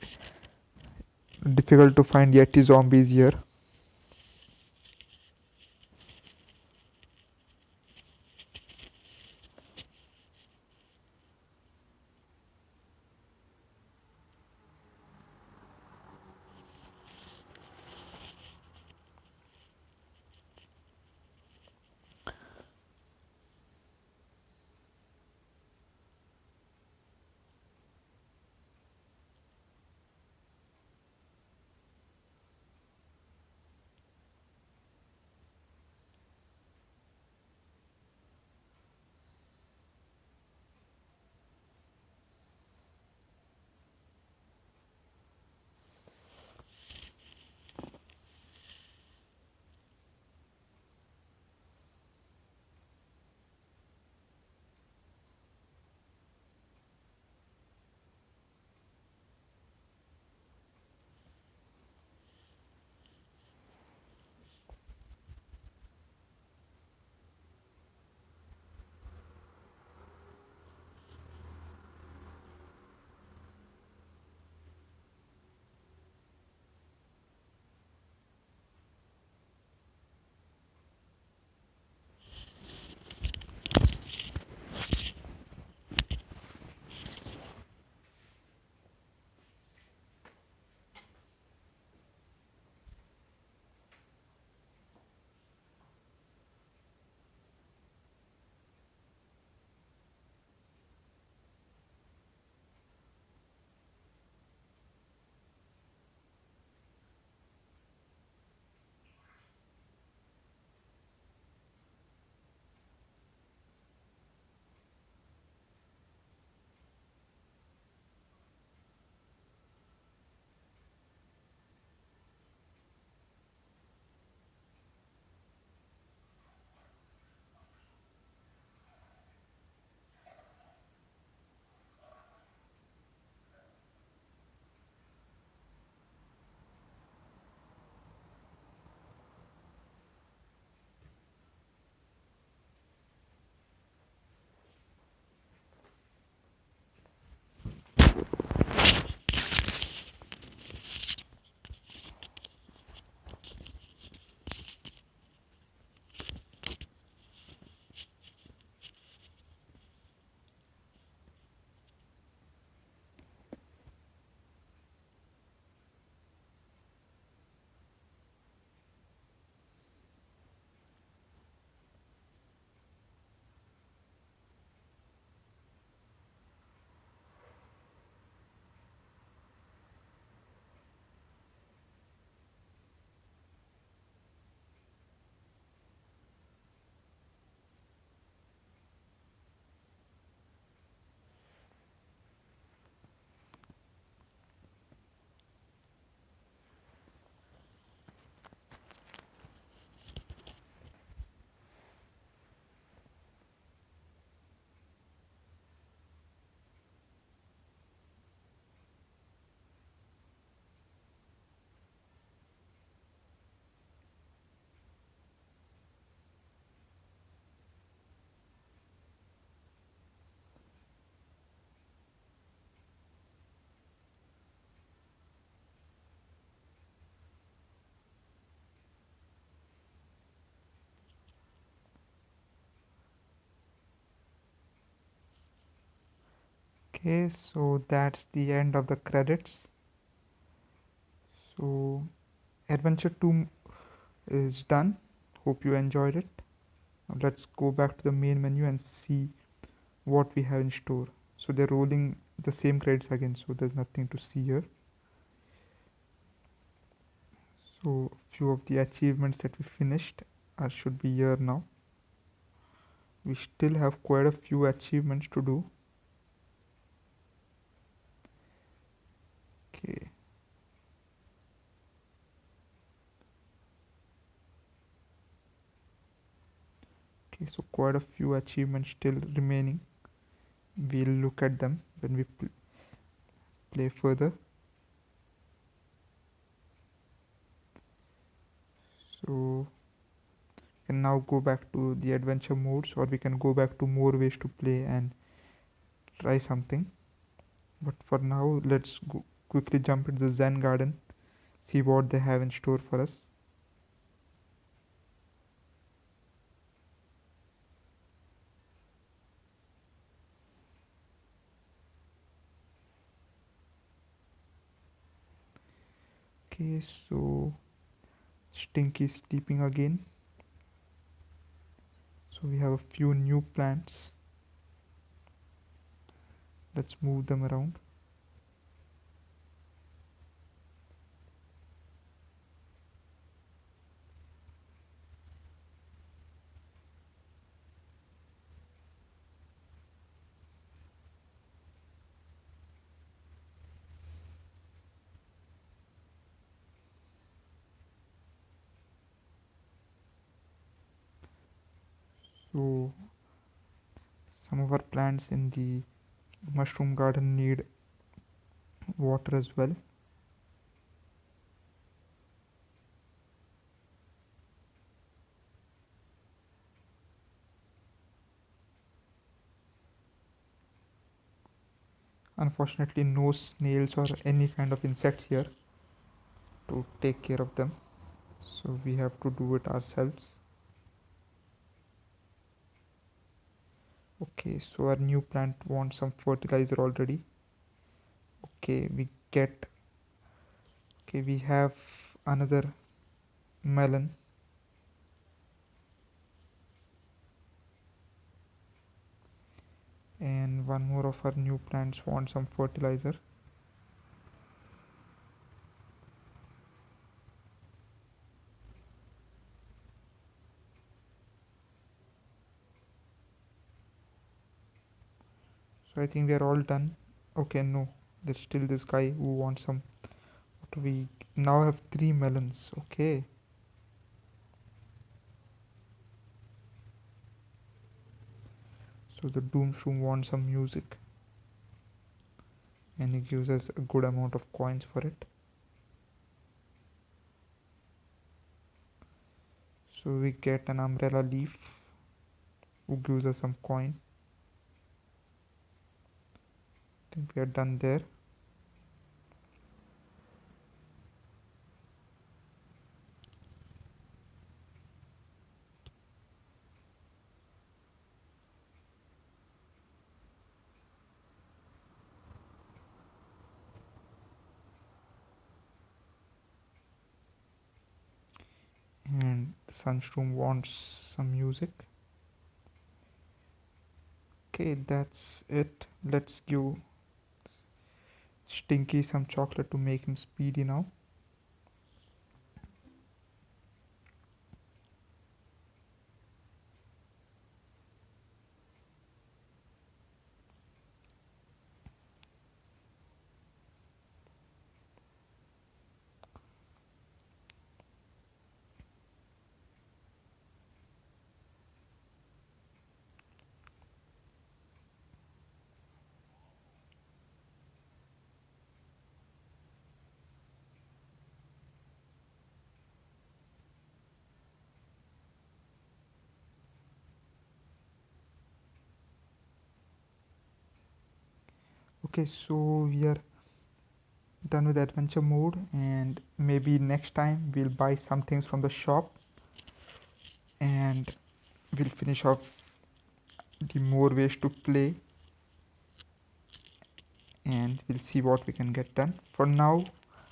difficult to find Yeti zombies here. Okay, so that's the end of the credits. So Adventure 2 is done. Hope you enjoyed it. Now let's go back to the main menu and see what we have in store. So they're rolling the same credits again, so there's nothing to see here. So few of the achievements that we finished should be here now. We still have quite a few achievements to do. Okay. Okay, so quite a few achievements still remaining. We'll look at them when we play further. So we can now go back to the adventure modes, or we can go back to more ways to play and try something. But for now, let's go quickly jump into the Zen Garden, see what they have in store for us. Okay, so Stinky is sleeping again. So we have a few new plants. Let's move them around. So some of our plants in the mushroom garden need water as well. Unfortunately, no snails or any kind of insects here to take care of them, so we have to do it ourselves. Okay, so our new plant wants some fertilizer already. Okay, we have another melon, and one more of our new plants wants some fertilizer. So I think we are all done. Okay, no, there's still this guy who wants some. We now have 3 melons. Okay, so the Doomshroom wants some music, and he gives us a good amount of coins for it. So we get an umbrella leaf who gives us some coin. I think we are done there. And the Sunshroom wants some music. Okay, that's it. Let's give Stinky some chocolate to make him speedy now. Okay, so we are done with adventure mode, and maybe next time we'll buy some things from the shop and we'll finish off the more ways to play and we'll see what we can get done. For now,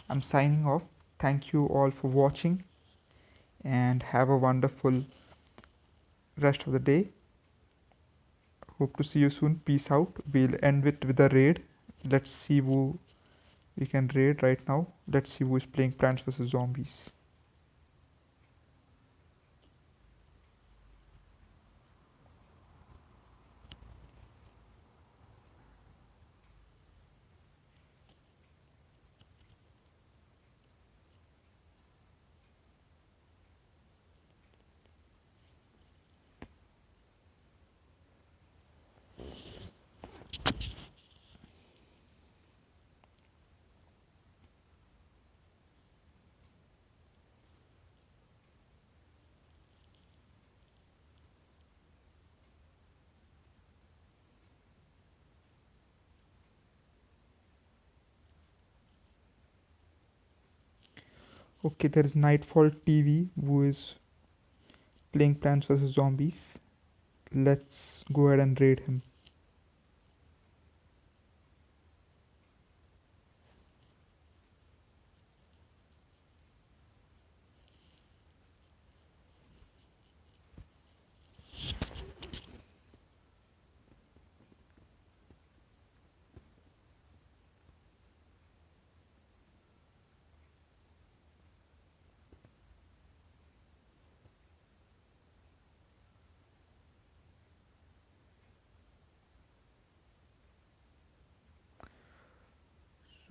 I'm signing off. Thank you all for watching and have a wonderful rest of the day. Hope to see you soon. Peace out. We'll end it with a raid. Let's see who we can raid right now. Let's see who is playing Plants vs Zombies. Okay, there is Nightfall TV who is playing Plants vs Zombies. Let's go ahead and raid him.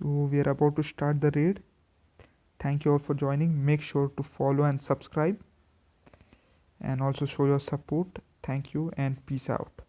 So we are about to start the raid. Thank you all for joining. Make sure to follow and subscribe and also show your support. Thank you and peace out.